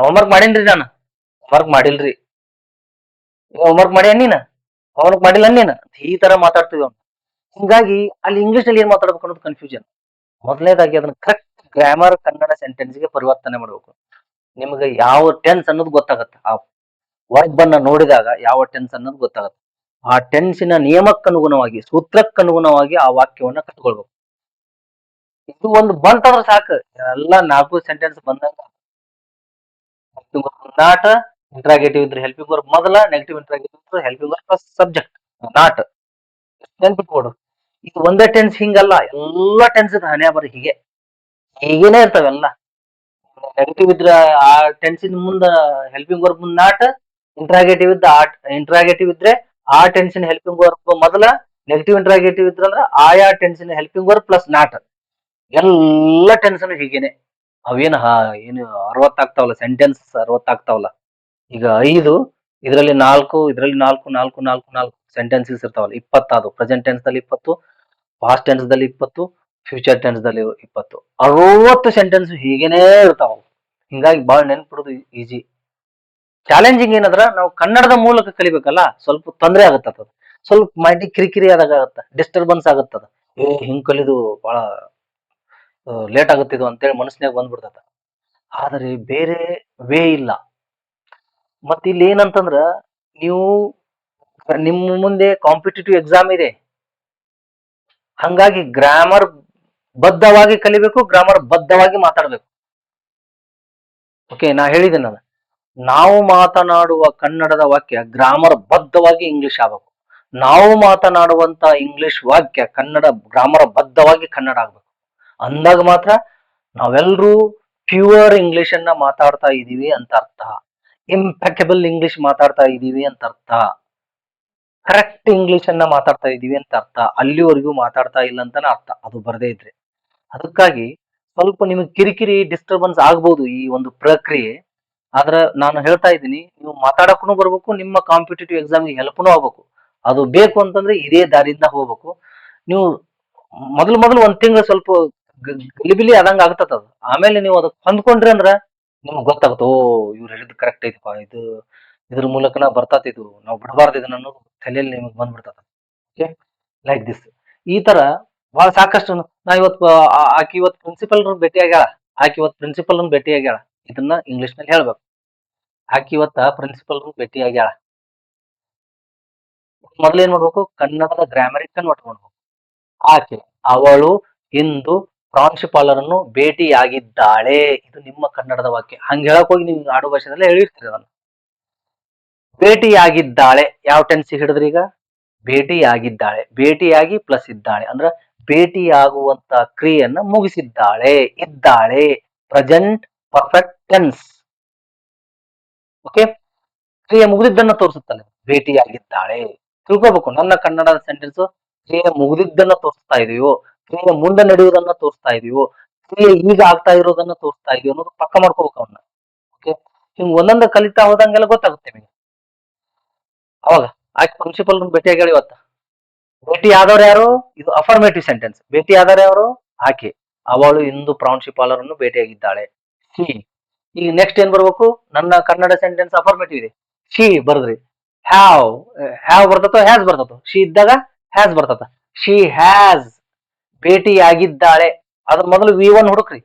ಹೋಮ್ವರ್ಕ್ ಮಾಡೇನ್ರಿ ನಾನು? ಹೋಮ್ವರ್ಕ್ ಮಾಡಿಲ್ರಿ. ಹೋಮ್ವರ್ಕ್ ಮಾಡಿ ನೀನ? ಹೋಮ್ವರ್ಕ್ ಮಾಡಿಲ್ಲ ನೀನ? ಈ ತರ ಮಾತಾಡ್ತೀವಿ ಅವ್ನು. ಹಿಂಗಾಗಿ ಅಲ್ಲಿ ಇಂಗ್ಲಿಷ್ ನಲ್ಲಿ ಏನ್ ಮಾತಾಡ್ಬೇಕು ಅನ್ನೋದು ಕನ್ಫ್ಯೂಷನ್. ಮೊದಲನೇದಾಗಿ ಅದನ್ನ ಕರೆಕ್ಟ್ ಗ್ರಾಮರ್ ಕನ್ನಡ ಸೆಂಟೆನ್ಸ್ ಗೆ ಪರಿವರ್ತನೆ ಮಾಡಬೇಕು. ನಿಮ್ಗೆ ಯಾವ ಟೆನ್ಸ್ ಅನ್ನೋದು ಗೊತ್ತಾಗತ್ತೆ. ಆ ವರ್ಬ್ ಅನ್ನ ನೋಡಿದಾಗ ಯಾವ ಟೆನ್ಸ್ ಅನ್ನೋದು ಗೊತ್ತಾಗತ್ತೆ. ಆ ಟೆನ್ಸಿನ ನಿಯಮಕ್ಕನುಗುಣವಾಗಿ, ಸೂತ್ರಕ್ಕನುಗುಣವಾಗಿ ಆ ವಾಕ್ಯವನ್ನ ಕಟ್ಕೊಳ್ಬೇಕು. ಇದು ಒಂದು ಬಂತಂದ್ರೆ ಸಾಕು, ಎಲ್ಲ 4 ಸೆಂಟೆನ್ಸ್ ಬಂದಂಗ. ನಾಟ್, ಇಂಟ್ರಾಗೇಟಿವ್ ಇದ್ರೆ ಹೆಲ್ಪಿಂಗ್ ವರ್ಬ್ ಮೊದಲ, ನೆಗೆಟಿವ್ ಇಂಟ್ರಾಗೇಟಿವ್ ಇದ್ರೆ helping verb plus subject not. ನೆನ್ಪಿಟ್ಕೊಡು. ಇದು ಒಂದೇ ಟೆನ್ಸ್ ಹಿಂಗಲ್ಲ, ಎಲ್ಲ ಟೆನ್ಸ್ ಹಣೆ ಬರ ಹೀಗೇನೆ ಇರ್ತಾವೆಲ್ಲ. ನೆಗೆಟಿವ್ ಇದ್ರ ಆ ಟೆನ್ಸಿನ ಮುಂದ ಹೆಲ್ಪಿಂಗ್ ವರ್ಬ್ ಮುಂದ್ ನಾಟ್, ಇಂಟ್ರಾಗೇಟಿವ್ ಇದ್ರೆ ಆ ಟೆನ್ಸಿನ ಹೆಲ್ಪಿಂಗ್ ವರ್ಬ್ ಮೊದಲ, ನೆಗೆಟಿವ್ ಇಂಟ್ರಾಗೇಟಿವ್ ಇದ್ರಂದ್ರ ಆಯಾ ಟೆನ್ಸಿನ ಹೆಲ್ಪಿಂಗ್ ವರ್ಬ್ ಪ್ಲಸ್ ನಾಟ್. ಎಲ್ಲ ಟೆನ್ಸನ್ ಹೀಗೇನೆ. ಅವೇನು ಏನು 60 ಆಗ್ತಾವಲ್ಲ, ಸೆಂಟೆನ್ಸ್ 60 ಆಗ್ತಾವಲ್ಲ. ಈಗ 5, ಇದರಲ್ಲಿ 4, ಇದರಲ್ಲಿ 4, 4, 4, 4 ಸೆಂಟೆನ್ಸಸ್ ಇರ್ತಾವಲ್ಲ, 20 ಅದು. ಪ್ರೆಸೆಂಟ್ ಟೆನ್ಸ್ ದಲ್ಲಿ 20, ಪಾಸ್ಟ್ ಟೆನ್ಸ್ ದಲ್ಲಿ 20, ಫ್ಯೂಚರ್ ಟೆನ್ಸ್ ದಲ್ಲಿ 20, 60 ಸೆಂಟೆನ್ಸ್ ಹೀಗೇನೆ ಇರ್ತಾವ. ಹಿಂಗಾಗಿ ಬಾಳ ನೆನ್ಪಿಡೋದು ಈಜಿ. ಚಾಲೆಂಜಿಂಗ್ ಏನಂದ್ರ ನಾವು ಕನ್ನಡದ ಮೂಲಕ ಕಲಿಬೇಕಲ್ಲ, ಸ್ವಲ್ಪ ತೊಂದರೆ ಆಗತ್ತದ. ಸ್ವಲ್ಪ ಮೈಂಡಿಗೆ ಕಿರಿಕಿರಿ ಆದಾಗ ಆಗತ್ತ, ಡಿಸ್ಟರ್ಬೆನ್ಸ್ ಆಗತ್ತದ. ಹಿಂಗ್ ಕಲಿದು ಬಹಳ ಲೇಟ್ ಆಗುತ್ತಿದ್ದು ಅಂತೇಳಿ ಮನಸ್ಸಿನಾಗ ಬಂದ್ಬಿಡ್ತದ. ಆದರೆ ಬೇರೆ ವೇ ಇಲ್ಲ. ಮತ್ ಇಲ್ಲಿ ಏನಂತಂದ್ರ, ನೀವು ನಿಮ್ಮ ಮುಂದೆ ಕಾಂಪಿಟೇಟಿವ್ ಎಕ್ಸಾಮ್ ಇದೆ. ಹಂಗಾಗಿ ಗ್ರಾಮರ್ ಬದ್ಧವಾಗಿ ಕಲಿಬೇಕು, ಗ್ರಾಮರ್ ಬದ್ಧವಾಗಿ ಮಾತಾಡ್ಬೇಕು. ಓಕೆ, ನಾ ಹೇಳಿದೆ ನಾನು, ನಾವು ಮಾತನಾಡುವ ಕನ್ನಡದ ವಾಕ್ಯ ಗ್ರಾಮರ್ ಬದ್ಧವಾಗಿ ಇಂಗ್ಲಿಷ್ ಆಗ್ಬೇಕು. ನಾವು ಮಾತನಾಡುವಂತ ಇಂಗ್ಲಿಷ್ ವಾಕ್ಯ ಕನ್ನಡ ಗ್ರಾಮರ್ ಬದ್ಧವಾಗಿ ಕನ್ನಡ ಆಗ್ಬೇಕು. ಅಂದಾಗ ಮಾತ್ರ ನಾವೆಲ್ಲರೂ ಪ್ಯೂರ್ ಇಂಗ್ಲಿಷ್ ಅನ್ನ ಮಾತಾಡ್ತಾ ಇದೀವಿ ಅಂತ ಅರ್ಥ. ಇಂಪೆಕಬಲ್ ಇಂಗ್ಲಿಷ್ ಮಾತಾಡ್ತಾ ಇದೀವಿ ಅಂತ ಅರ್ಥ. ಕರೆಕ್ಟ್ ಇಂಗ್ಲಿಷ್ ಅನ್ನ ಮಾತಾಡ್ತಾ ಇದೀವಿ ಅಂತ ಅರ್ಥ. ಅಲ್ಲಿವರೆಗೂ ಮಾತಾಡ್ತಾ ಇಲ್ಲ ಅಂತಾನೆ ಅರ್ಥ, ಅದು ಬರದೇ ಇದ್ರೆ. ಅದಕ್ಕಾಗಿ ಸ್ವಲ್ಪ ನಿಮಗೆ ಕಿರಿಕಿರಿ, ಡಿಸ್ಟರ್ಬೆನ್ಸ್ ಆಗ್ಬಹುದು ಈ ಒಂದು ಪ್ರಕ್ರಿಯೆ. ಆದ್ರೆ ನಾನು ಹೇಳ್ತಾ ಇದ್ದೀನಿ, ನೀವು ಮಾತಾಡಕ್ಕೂ ಬರ್ಬೇಕು, ನಿಮ್ಮ ಕಾಂಪಿಟೇಟಿವ್ ಎಕ್ಸಾಮ್ಗೆ ಹೆಲ್ಪ್ನೂ ಆಗ್ಬೇಕು. ಅದು ಬೇಕು ಅಂತಂದ್ರೆ ಇದೇ ದಾರಿಯಿಂದ ಹೋಗ್ಬೇಕು. ನೀವು ಮೊದಲು ಮೊದಲು ಒಂದ್ ತಿಂಗಳು ಸ್ವಲ್ಪ ಗಲಿಬಿಲಿ ಆದಂಗ ಆಗ್ತದ ಅದು. ಆಮೇಲೆ ನೀವು ಅದಕ್ಕೆ ಹೊಂದ್ಕೊಂಡ್ರಿ ಅಂದ್ರ ನಿಮ್ಗೆ ಗೊತ್ತಾಗುತ್ತೆ, ಓ ಇವ್ರು ಹೇಳಿದ್ ಕರೆಕ್ಟ್ ಐತಿಪ್ಪ, ಇದು ಇದ್ರ ಮೂಲಕನ ಬರ್ತಾತ, ಇದು ನಾವು ಬಿಡಬಾರ್ದು ಇದನ್ನ ಅನ್ನೋದು ತಲೆಯಲ್ಲಿ ನಿಮಗೆ ಬಂದ್ಬಿಡ್ತದ. Okay, like this. ಈ ತರ ಬಹಳ ಸಾಕಷ್ಟು ನಾ ಇವತ್ತು ಆಕಿ ಇವತ್ತು ಪ್ರಿನ್ಸಿಪಲ್ ಭೇಟಿ ಆಗ್ಯಾಳ. ಆಕಿ ಇವತ್ತು ಪ್ರಿನ್ಸಿಪಲ್ ಭೇಟಿ ಆಗ್ಯಾಳ. ಇದನ್ನ ಇಂಗ್ಲಿಷ್ ನಲ್ಲಿ ಹೇಳ್ಬೇಕು. ಆಕಿ ಇವತ್ತ ಪ್ರಿನ್ಸಿಪಲ್ ಭೇಟಿ ಆಗ್ಯಾಳ. ಮೊದಲು ಏನ್ ಮಾಡ್ಬೇಕು, ಕನ್ನಡದ ಗ್ರಾಮರಿಗ್ ಕನ್ವರ್ಟ್ ಮಾಡ್ಬೇಕು. ಆಕೆ, ಅವಳು ಇಂದು ಪ್ರಾಂಶುಪಾಲರನ್ನು ಭೇಟಿಯಾಗಿದ್ದಾಳೆ. ಇದು ನಿಮ್ಮ ಕನ್ನಡದ ವಾಕ್ಯ. ಹಂಗ ಹೇಳಕ್ ಹೋಗಿ ನೀವು ಆಡು ಭಾಷೆದಲ್ಲೇ ಹೇಳಿರ್ತೀರಿ ಅದನ್ನ. ಭೇಟಿಯಾಗಿದ್ದಾಳೆ ಯಾವ ಟೆನ್ಸ್ ಹಿಡಿದ್ರಿ ಈಗ? ಭೇಟಿಯಾಗಿದ್ದಾಳೆ. ಭೇಟಿಯಾಗಿ ಪ್ಲಸ್ ಇದ್ದಾಳೆ ಅಂದ್ರ ಭೇಟಿಯಾಗುವಂತ ಕ್ರಿಯೆಯನ್ನ ಮುಗಿಸಿದ್ದಾಳೆ. ಇದ್ದಾಳೆ ಪ್ರೆಸೆಂಟ್ ಪರ್ಫೆಕ್ಟ್ ಟೆನ್ಸ್. ಓಕೆ, ಕ್ರಿಯೆ ಮುಗಿದಿದ್ದನ್ನ ತೋರಿಸುತ್ತಾಳೆ. ಭೇಟಿಯಾಗಿದ್ದಾಳೆ ತಿಳ್ಕೊಬೇಕು. ನನ್ನ ಕನ್ನಡದ ಸೆಂಟೆನ್ಸ್ ಕ್ರಿಯೆ ಮುಗಿದಿದ್ದನ್ನ ತೋರಿಸ್ತಾ ಇದೆಯೋ, ಕ್ರಿಯೆ ಮುಂದೆ ನಡೆಯುವುದನ್ನ ತೋರಿಸ್ತಾ ಇದೆಯೋ, ಕ್ರಿಯೆ ಈಗ ಆಗ್ತಾ ಇರೋದನ್ನ ತೋರಿಸ್ತಾ ಇದೆಯೋ ಅನ್ನೋದು ಪಕ್ಕ ಮಾಡ್ಕೋಬೇಕು ಅವನ್ನ. ಓಕೆ, ಹಿಂಗ್ ಒಂದೊಂದ ಕಲಿತಾ ಹೋದಂಗೆಲ್ಲ ಗೊತ್ತಾಗುತ್ತೆ ನಿಮಗೆ. ಅವಾಗ ಆಕೆ ಪ್ರಿನ್ಸಿಪಲ್ ಭೇಟಿಯಾಗಿ ಇವತ್ತ. ಭೇಟಿ ಆದವ್ರು ಯಾರು? ಇದು ಅಫರ್ಮೇಟಿವ್ ಸೆಂಟೆನ್ಸ್. ಭೇಟಿ ಆದವ್ರು ಯಾರು? ಆಕೆ, ಅವಳು ಇಂದು ಪ್ರಾಂಶುಪಾಲರನ್ನು ಭೇಟಿಯಾಗಿದ್ದಾಳೆ. ಶಿ. ಈಗ ನೆಕ್ಸ್ಟ್ ಏನ್ ಬರ್ಬೇಕು? ನನ್ನ ಕನ್ನಡ ಸೆಂಟೆನ್ಸ್ ಅಫರ್ಮೇಟಿವ್ ಇದೆ. ಶಿ ಬರ್ದ್ರಿ. ಹ್ಯಾವ್, ಹ್ಯಾವ್ ಬರ್ತತೋ ಹ್ಯಾಸ್ ಬರ್ತತೋ? ಶಿ ಇದ್ದಾಗ ಹ್ಯಾಸ್ ಬರ್ತತ. ಶಿ ಹ್ಯಾಸ್ ಭೇಟಿಯಾಗಿದ್ದಾಳೆ. ಅದ್ರ ಮೊದಲು V1 ಹುಡುಕ್ರಿ.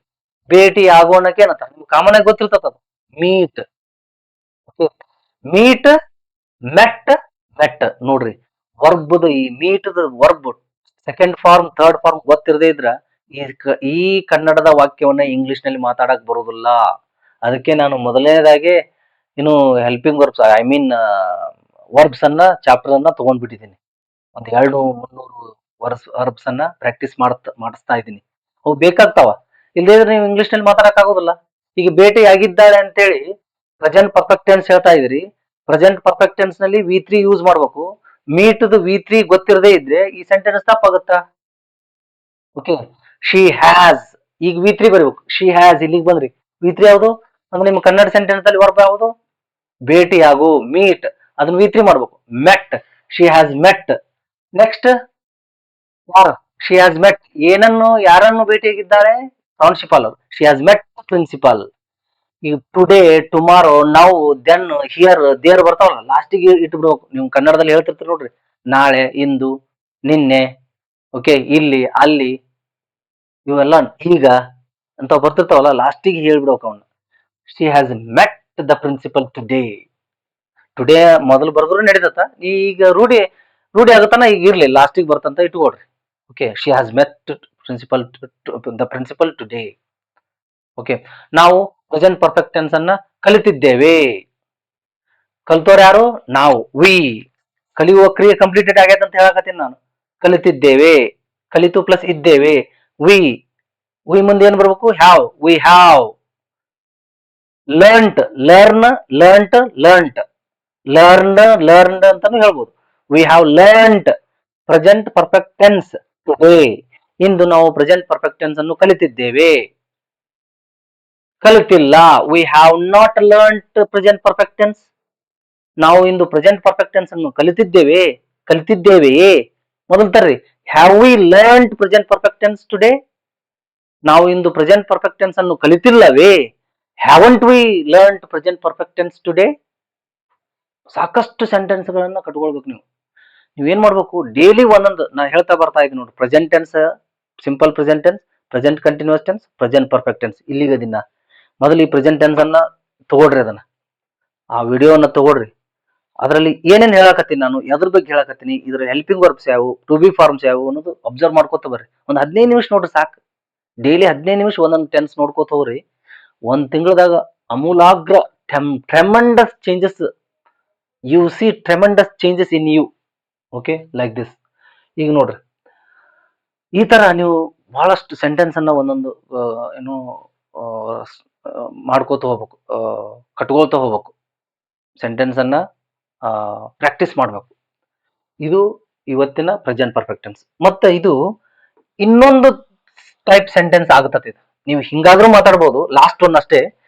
ಭೇಟಿ ಆಗೋಣಕ್ಕೆ ಏನಂತ ನಿಮ್ಗೆ ಕಾಮನ್ ಆಗಿ ಗೊತ್ತಿರ್ತದ ಅದು. ಮೀಟ್. Meet, met, met. ನೋಡ್ರಿ, ವರ್ಬ್ ಈ meet verb second form third form ಗೊತ್ತಿರದೇ ಇದ್ರ ಈ ಕನ್ನಡದ ವಾಕ್ಯವನ್ನ ಇಂಗ್ಲಿಷ್ ನಲ್ಲಿ ಮಾತಾಡಕ್ ಬರುದಿಲ್ಲ. ಅದಕ್ಕೆ ನಾನು ಮೊದಲನೇದಾಗಿ ಇನ್ನು helping verbs, I mean verbs ಅನ್ನ ಚಾಪ್ಟರ್ ಅನ್ನ ತಗೊಂಡ್ಬಿಟ್ಟಿದ್ದೀನಿ. ಒಂದ್ 200-300 ವರ್ಬ್ಸ್ ಅನ್ನ ಪ್ರಾಕ್ಟೀಸ್ ಮಾಡಿಸ್ತಾ ಇದ್ದೀನಿ. ಅವು ಬೇಕಾಗ್ತಾವ. ಇಲ್ಲದೇ ಇದ್ರೆ ನೀವು ಇಂಗ್ಲಿಷ್ ನಲ್ಲಿ ಮಾತಾಡಕ್ ಆಗೋದಿಲ್ಲ. ಈಗ ಭೇಟಿ ಆಗಿದ್ದಾಳೆ ಅಂತೇಳಿ ಪ್ರೆಸೆಂಟ್ ಪರ್ಫೆಕ್ಟ್ ಟೆನ್ಸ್ ಹೇಳ್ತಾ ಇದ್ರಿ. ಪ್ರೆಸೆಂಟ್ ಪರ್ಫೆಕ್ಟ್ ಟೆನ್ಸ್ ನಲ್ಲಿ V3 ಯೂಸ್ ಮಾಡ್ಬೇಕು. ಮೀಟ್ V3 ಗೊತ್ತಿರದೇ ಇದ್ರೆ ಈ ಸೆಂಟೆನ್ಸ್ ತಪ್ಪಾಗುತ್ತಾ? Okay, she has. ಈಗ V3 ಬರಬೇಕು. ಶಿ ಹ್ಯಾಸ್ ಇಲ್ಲಿಗೆ ಬಂದ್ರಿ. V3 ಯಾವುದು ಅಂದ್ರೆ ನಿಮ್ಮ ಕನ್ನಡ ಸೆಂಟೆನ್ಸ್ ಅಲ್ಲಿ ವರ್ಬ್ ಯಾವುದು? ಭೇಟಿಯಾಗು, ಮೀಟ್. ಅದನ್ನ V3 ಮಾಡ್ಬೇಕು. Met, she has met. Next ಯಾರು? ಶಿ ಹ್ಯಾಸ್ ಮೆಟ್ ಏನನ್ನು, ಯಾರನ್ನು ಭೇಟಿಯಾಗಿದ್ದಾಳೆ? Principal. She has met principal. ಈಗ today, tomorrow, now, then, here, there ಬರ್ತಾವಲ್ಲ, ಲಾಸ್ಟಿಗೆ ಇಟ್ಬಿಡ್ಬೇಕು. ನೀವು ಕನ್ನಡದಲ್ಲಿ ಹೇಳ್ತಿರ್ತೀರಿ ನೋಡ್ರಿ, ನಾಳೆ, ಇಂದು, ನಿನ್ನೆ, ಓಕೆ, ಇಲ್ಲಿ, ಅಲ್ಲಿ, ಇವೆಲ್ಲ ಈಗ ಅಂತ ಬರ್ತಿರ್ತಾವಲ್ಲ, ಲಾಸ್ಟಿಗೆ ಹೇಳ್ಬಿಡ್ಬೇಕು ಅವನ್ನ. She has met the principal today. Today ಮೊದಲು ಬರೆದ್ರು ನಡೀತತ್ತ. ಈಗ ರೂಢಿ ರೂಢಿ ಆಗತ್ತಾನ. ಈಗ ಇರ್ಲಿ, ಲಾಸ್ಟಿಗೆ ಬರ್ತಂತ ಇಟ್ಕೊಡ್ರಿ. Okay, she has met principal the principal today. Okay, ನಾವು ಪ್ರೆಸೆಂಟ್ ಪರ್ಫೆಕ್ಟ್ ಟೆನ್ಸ್ ಅನ್ನ ಕಲಿತಿದ್ದೇವೆ. ಕಲ್ತೋರು ಯಾರು? ನಾವು, ವಿ. ಕಲಿಯುವ ಕ್ರಿಯೆ ಕಂಪ್ಲೀಟೆಡ್ ಆಗೈತೆ ಅಂತ ಹೇಳಕತ್ತೀನಿ ನಾನು. ಕಲಿತಿದ್ದೇವೆ, ಕಲಿತು ಪ್ಲಸ್ ಇದ್ದೇವೆ. ವಿ. ವಿ ಮುಂದೆ ಏನ್ ಬರ್ಬೇಕು? Have. We have learnt. Learn, learnt, learnt. Learned ಅಂತಾನು ಹೇಳ್ಬೋದು. We have learnt present perfect tense today. ಇಂದು ನಾವು ಪ್ರೆಸೆಂಟ್ ಪರ್ಫೆಕ್ಟ್ ಟೆನ್ಸ್ ಅನ್ನು ಕಲಿತಿದ್ದೇವೆ. ಕಲಿತಿಲ್ಲ. We have not learnt present perfect tense. ನಾವು ಇಂದು ಪ್ರೆಸೆಂಟ್ ಪರ್ಫೆಕ್ಟ್ ಟೆನ್ಸ್ ಅನ್ನು ಕಲಿತಿದ್ದೇವೆ. ಕಲಿತಿದ್ದೇವೆಯೇ ಮೊದಲು ತರ್ರಿ. Have we learnt present perfect tense today? ನಾವು ಇಂದು ಪ್ರೆಸೆಂಟ್ ಪರ್ಫೆಕ್ಟ್ ಟೆನ್ಸ್ ಅನ್ನು ಕಲಿತಿಲ್ಲವೇ? Haven't we learnt present perfect tense today? ಸಾಕಷ್ಟು ಸೆಂಟೆನ್ಸ್ ಗಳನ್ನ ಕಟ್ಕೊಳ್ಬೇಕು ನೀವು. ನೀವೇನ್ ಮಾಡ್ಬೇಕು, ಡೈಲಿ ಒಂದೊಂದು ನಾ ಹೇಳ್ತಾ ಬರ್ತಾ ಇದ್ದೀನಿ ನೋಡಿ. Present tense, simple present tense, present continuous tense, present perfect tense. ಇಲ್ಲಿಗೆ ದಿನ ಮೊದಲು ಈ ಪ್ರೆಸೆಂಟ್ ಟೆನ್ಸ್ ಅನ್ನ ತಗೊಳ್ರಿ. ಅದನ್ನ ಆ ವಿಡಿಯೋನ ತಗೊಳ್ರಿ. ಅದರಲ್ಲಿ ಏನೇನ್ ಹೇಳಕತ್ತೀನಿ ನಾನು, ಎದ್ರ ಬಗ್ಗೆ ಹೇಳಕತ್ತೀನಿ, ಇದ್ರ ಹೆಲ್ಪಿಂಗ್ ವರ್ಬ್ಸ್ ಯಾವು, ಟು ಬಿ ಫಾರ್ಮ್ಸ್ ಯಾವು ಅನ್ನೋದು ಅಬ್ಸರ್ವ್ ಮಾಡ್ಕೋತ ಬರ್ರಿ. ಒಂದ್ 15 ನಿಮಿಷ ನೋಡ್ರಿ ಸಾಕು. ಡೈಲಿ 15 ನಿಮಿಷ ಒಂದೊಂದು ಟೆನ್ಸ್ ನೋಡ್ಕೋತ ಹೋಗ್ರಿ. ಒಂದ್ ತಿಂಗಳದಾಗ ಅಮೂಲಾಗ್ರ tremendous changes, you see tremendous changes in you. Okay, like this. ಈಗ ನೋಡ್ರಿ, ಈ ತರ ನೀವು ಬಹಳಷ್ಟು ಸೆಂಟೆನ್ಸ್ ಅನ್ನ ಒಂದೊಂದು ಏನು ಮಾಡ್ಕೋತ ಹೋಗ್ಬೇಕು, ಕಟ್ಕೊಳ್ತಾ ಹೋಗ್ಬೇಕು. ಸೆಂಟೆನ್ಸ್ ಅನ್ನ ಪ್ರಾಕ್ಟೀಸ್ ಮಾಡ್ಬೇಕು. ಇದು ಇವತ್ತಿನ ಪ್ರೆಸೆಂಟ್ ಪರ್ಫೆಕ್ಟ್ ಟೆನ್ಸ್. ಮತ್ತೆ ಇದು ಇನ್ನೊಂದು ಟೈಪ್ ಸೆಂಟೆನ್ಸ್ ಆಗತೈತಿ. ನೀವು ಹಿಂಗಾದ್ರೂ ಮಾತಾಡ್ಬೋದು, ಲಾಸ್ಟ್ ಒನ್ ಅಷ್ಟೇ.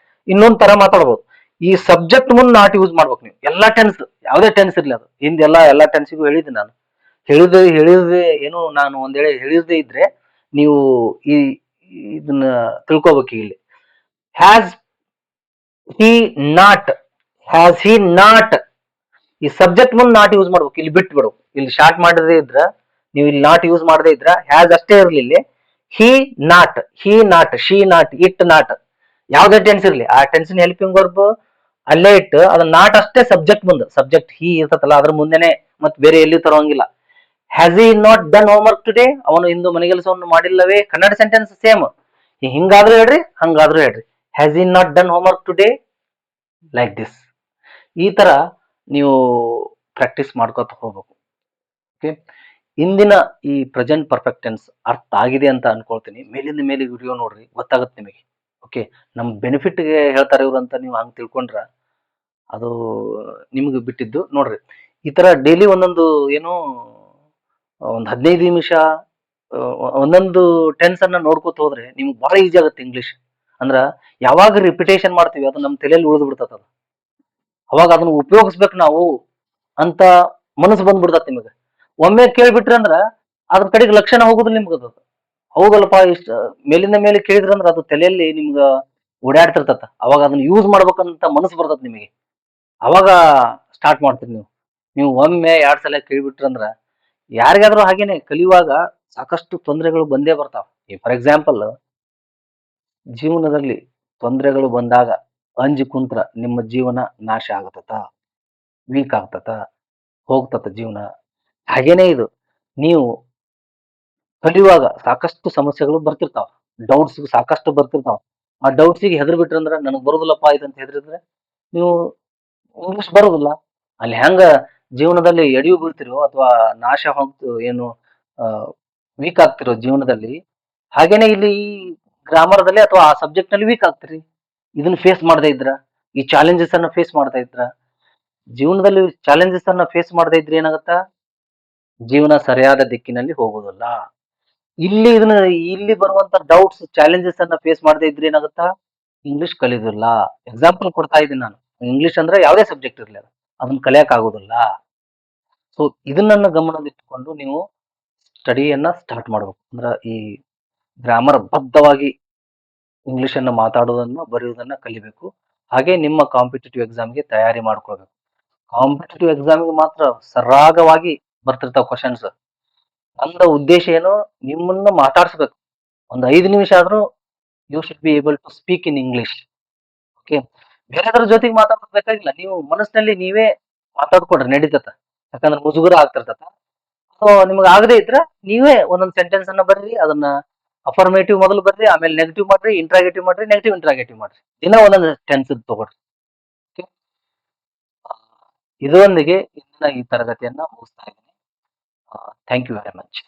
ಇನ್ನೊಂದ್ ತರ ಮಾತಾಡ್ಬೋದು. ಈ ಸಬ್ಜೆಕ್ಟ್ ಮುಂದೆ ನಾಟ್ ಯೂಸ್ ಮಾಡ್ಬೇಕು ನೀವು. ಎಲ್ಲಾ ಟೆನ್ಸ್, ಯಾವುದೇ ಟೆನ್ಸ್ ಇರ್ಲಿ, ಅದು ಎಲ್ಲಾ ಟೆನ್ಸಿಗೂ ಹೇಳಿದ್ದೆ ನಾನು. ಹೇಳಿದೆ ಏನು, ನಾನು ಒಂದ್ ವೇಳೆ ಹೇಳಿರದೇ ಇದ್ರೆ ನೀವು ಈ ಇದನ್ನ ತಿಳ್ಕೊಬೇಕು. ಇಲ್ಲಿ has he not, has he not, ಈ ಸಬ್ಜೆಕ್ಟ್ ಮುಂದೆ ನಾಟ್ ಯೂಸ್ ಮಾಡ್ಬೇಕು. ಇಲ್ಲಿ ಬಿಟ್ಟು ಬಿಡು, ಇಲ್ಲಿ ಶಾರ್ಟ್ ಮಾಡದೇ ಇದ್ರ, ನೀವು ಇಲ್ಲಿ ನಾಟ್ ಯೂಸ್ ಮಾಡದೇ ಇದ್ರ ಹ್ಯಾಸ್ ಅಷ್ಟೇ ಇರ್ಲಿ. ಇಲ್ಲಿ ಹಿ not, she not, it not, ಯಾವ್ದೇ ಟೆನ್ಸ್ ಇರ್ಲಿ ಆ ಟೆನ್ಸಿನ ಹೆಲ್ಪಿಂಗ್ ವರ್ಬ್ ಅಲ್ಲೇ ಇಟ್ಟು ಅದನ್ನ ನಾಟ್ ಅಷ್ಟೇ ಸಬ್ಜೆಕ್ಟ್ ಮುಂದೆ, ಸಬ್ಜೆಕ್ಟ್ ಹಿ ಇರ್ತತಲ್ಲ ಅದ್ರ ಮುಂದೆನೆ, ಮತ್ತೆ ಬೇರೆ ಎಲ್ಲಿ ತರೋಂಗಿಲ್ಲ. Has he not done homework today, ಅವನು ಇಂದು ಮನೆಗೆಲಸವನ್ನು ಮಾಡಿಲ್ಲವೇ, ಕನ್ನಡ ಸೆಂಟೆನ್ಸ್ ಸೇಮ್. ಹಿಂಗಾದ್ರೂ ಹೇಳ್ರಿ, ಹಂಗಾದ್ರೂ ಹೇಳ್ರಿ. Has he not done homework today, like this. ಈ ತರ ನೀವು ಪ್ರಾಕ್ಟೀಸ್ ಮಾಡ್ಕೋತ ಹೋಗ್ಬೇಕು. ಓಕೆ, ಇಂದಿನ ಈ ಪ್ರೆಸೆಂಟ್ ಪರ್ಫೆಕ್ಟ್ ಟೆನ್ಸ್ ಅರ್ಥ ಆಗಿದೆ ಅಂತ ಅನ್ಕೊಳ್ತೀನಿ. ಮೇಲಿಂದ ಮೇಲೆ ವಿಡಿಯೋ ನೋಡ್ರಿ, ಗೊತ್ತಾಗುತ್ತೆ ನಿಮಗೆ. ಓಕೆ, ನಮ್ ಬೆನಿಫಿಟ್ಗೆ ಹೇಳ್ತಾರೆ ಇವ್ರು ಅಂತ ನೀವು ಹಂಗ್ ತಿಳ್ಕೊಂಡ್ರ ಅದು ನಿಮ್ಗೆ ಬಿಟ್ಟಿದ್ದು. ನೋಡ್ರಿ, ಈ ತರ ಡೈಲಿ ಒಂದೊಂದು ಏನು ಒಂದ್ 15 ನಿಮಿಷ ಒಂದೊಂದು ಟೆನ್ಸ್ ಅನ್ನ ನೋಡ್ಕೋತ ಹೋದ್ರೆ ನಿಮ್ಗೆ ಬಹಳ ಈಸಿ ಆಗುತ್ತೆ ಇಂಗ್ಲಿಷ್. ಅಂದ್ರ ಯಾವಾಗ ರಿಪಿಟೇಷನ್ ಮಾಡ್ತೀವಿ ಅದು ನಮ್ಮ ತಲೆಯಲ್ಲಿ ಉಳಿದು ಬಿಡ್ತದ. ಅವಾಗ ಅದನ್ನ ಉಪಯೋಗಿಸ್ಬೇಕು ನಾವು ಅಂತ ಮನಸ್ಸು ಬಂದ್ಬಿಡ್ತತ್ ನಿಮಗೆ. ಒಮ್ಮೆ ಕೇಳ್ಬಿಟ್ರಿ ಅಂದ್ರ ಅದ್ರ ಕಡೆಗೆ ಲಕ್ಷಣ ಹೋಗುದಿಲ್ಲ ನಿಮ್ಗೆ. ಅದು ಹೌದಲ್ಲಪ್ಪ, ಇಷ್ಟ ಮೇಲಿಂದ ಮೇಲೆ ಕೇಳಿದ್ರಂದ್ರ ಅದು ತಲೆಯಲ್ಲಿ ನಿಮ್ಗ ಓಡಾಡ್ತಿರ್ತತ. ಅವಾಗ ಅದನ್ನ ಯೂಸ್ ಮಾಡ್ಬೇಕಂತ ಮನಸ್ಸು ಬರ್ತದ ನಿಮಗೆ. ಅವಾಗ ಸ್ಟಾರ್ಟ್ ಮಾಡ್ತೀರಿ ನೀವು. ನೀವು ಒಮ್ಮೆ 2 ಸಲ ಕೇಳ್ಬಿಟ್ರಂದ್ರ, ಯಾರಿಗಾದ್ರೂ ಹಾಗೇನೆ ಕಲಿಯುವಾಗ ಸಾಕಷ್ಟು ತೊಂದರೆಗಳು ಬಂದೇ ಬರ್ತಾವ. ಫಾರ್ ಎಕ್ಸಾಂಪಲ್, ಜೀವನದಲ್ಲಿ ತೊಂದರೆಗಳು ಬಂದಾಗ ಅಂಜಿ ಕುಂತ್ರ ನಿಮ್ಮ ಜೀವನ ನಾಶ ಆಗತತ, ವೀಕ್ ಆಗ್ತತ, ಹೋಗ್ತತ ಜೀವನ. ಹಾಗೇನೆ ಇದು, ನೀವು ಕಲಿಯುವಾಗ ಸಾಕಷ್ಟು ಸಮಸ್ಯೆಗಳು ಬರ್ತಿರ್ತಾವ, ಡೌಟ್ಸ್ ಸಾಕಷ್ಟು ಬರ್ತಿರ್ತಾವ. ಆ ಡೌಟ್ಸಿಗೆ ಹೆದರ್ ಬಿಟ್ರಂದ್ರ ನನಗ್ ಬರುದಿಲ್ಲಪ್ಪ ಇದಂತ ಹೆದರಿದ್ರೆ ನೀವು ಇಂಗ್ಲಿಷ್ ಬರುದಿಲ್ಲ. ಅಲ್ಲಿ ಹೆಂಗ ಜೀವನದಲ್ಲಿ ಎಡಿಯು ಬೀಳ್ತಿರೋ ಅಥವಾ ನಾಶ ಹೋಗ್ತು ಏನು ವೀಕ್ ಆಗ್ತಿರೋ ಜೀವನದಲ್ಲಿ, ಹಾಗೇನೆ ಇಲ್ಲಿ ಈ ಗ್ರಾಮರ್ದಲ್ಲಿ ಅಥವಾ ಆ ಸಬ್ಜೆಕ್ಟ್ ನಲ್ಲಿ ವೀಕ್ ಆಗ್ತೀರಿ. ಇದನ್ನ ಫೇಸ್ ಮಾಡದೇ ಇದ್ರ, ಈ ಚಾಲೆಂಜಸ್ ಅನ್ನ ಫೇಸ್ ಮಾಡ್ತಾ ಇದ್ರ, ಜೀವನದಲ್ಲಿ ಚಾಲೆಂಜಸ್ ಅನ್ನ ಫೇಸ್ ಮಾಡದೇ ಇದ್ರೆ ಏನಾಗತ್ತಾ, ಜೀವನ ಸರಿಯಾದ ದಿಕ್ಕಿನಲ್ಲಿ ಹೋಗುದಿಲ್ಲ. ಇಲ್ಲಿ ಬರುವಂತ ಡೌಟ್ಸ್ ಚಾಲೆಂಜಸ್ ಅನ್ನ ಫೇಸ್ ಮಾಡದೇ ಇದ್ರೆ ಏನಾಗುತ್ತಾ, ಇಂಗ್ಲಿಷ್ ಕಲಿಯೋದಿಲ್ಲ. ಎಕ್ಸಾಂಪಲ್ ಕೊಡ್ತಾ ಇದ್ದೀನಿ ನಾನು. ಇಂಗ್ಲಿಷ್ ಅಂದ್ರೆ ಯಾವುದೇ ಸಬ್ಜೆಕ್ಟ್ ಇರಲಿ, ಅದನ್ನ ಕಲಿಯಕ್ ಆಗೋದಿಲ್ಲ. ಸೊ ಇದನ್ನ ಗಮನದಲ್ಲಿಟ್ಟುಕೊಂಡು ನೀವು ಸ್ಟಡಿಯನ್ನ ಸ್ಟಾರ್ಟ್ ಮಾಡ್ಬೇಕು. ಅಂದ್ರ ಈ ಗ್ರಾಮರ್ ಬದ್ಧವಾಗಿ ಇಂಗ್ಲಿಷ್ ಅನ್ನ ಮಾತಾಡೋದನ್ನ ಬರೆಯುವುದನ್ನ ಕಲಿಬೇಕು. ಹಾಗೆ ನಿಮ್ಮ ಕಾಂಪಿಟೇಟಿವ್ ಎಕ್ಸಾಮ್ಗೆ ತಯಾರಿ ಮಾಡ್ಕೊಳ್ಬೇಕು. ಕಾಂಪಿಟೇಟಿವ್ ಎಕ್ಸಾಮ್ಗೆ ಮಾತ್ರ ಸರಾಗವಾಗಿ ಬರ್ತಿರ್ತಾವ ಕ್ವಶನ್ಸ್. ನನ್ನ ಉದ್ದೇಶ ಏನು, ನಿಮ್ಮನ್ನ ಮಾತಾಡ್ಸ್ಬೇಕು. ಒಂದು 5 ನಿಮಿಷ ಆದ್ರೂ you should be able to speak in English. Okay, ಬೇರೆದ್ರ ಜೊತೆಗೆ ಮಾತಾಡ್ಬೇಕಾಗಿಲ್ಲ, ನೀವು ಮನಸ್ಸಿನಲ್ಲಿ ನೀವೇ ಮಾತಾಡ್ಕೊಡ್ರಿ ನಡೀತತ. ಯಾಕಂದ್ರೆ ಮುಜುಗರ ಆಗ್ತಿರ್ತತ. ಸೊ ನಿಮ್ಗೆ ಆಗದೆ ಇದ್ರ ನೀವೇ ಒಂದೊಂದು ಸೆಂಟೆನ್ಸ್ ಅನ್ನ ಬರ್ರಿ, ಅದನ್ನ ಅಫರ್ಮೇಟಿವ್ ಮೊದಲು ಬರ್ರಿ, ಆಮೇಲೆ ನೆಗೆಟಿವ್ ಮಾಡ್ರಿ, ಇಂಟ್ರಾಗೇಟಿವ್ ಮಾಡ್ರಿ, ನೆಗೆಟಿವ್ ಇಂಟ್ರಾಗೇಟಿವ್ ಮಾಡ್ರಿ. ದಿನ ಒಂದೊಂದು ಟೆನ್ಸ್ ತಗೊಳ್ರಿ. ಓಕೆ, ಇದರೊಂದಿಗೆ ಇಂದಿನ ಈ ತರಗತಿಯನ್ನ ಮುಗಿಸ್ತಾ ಇದ್ದೀನಿ. Thank you very much.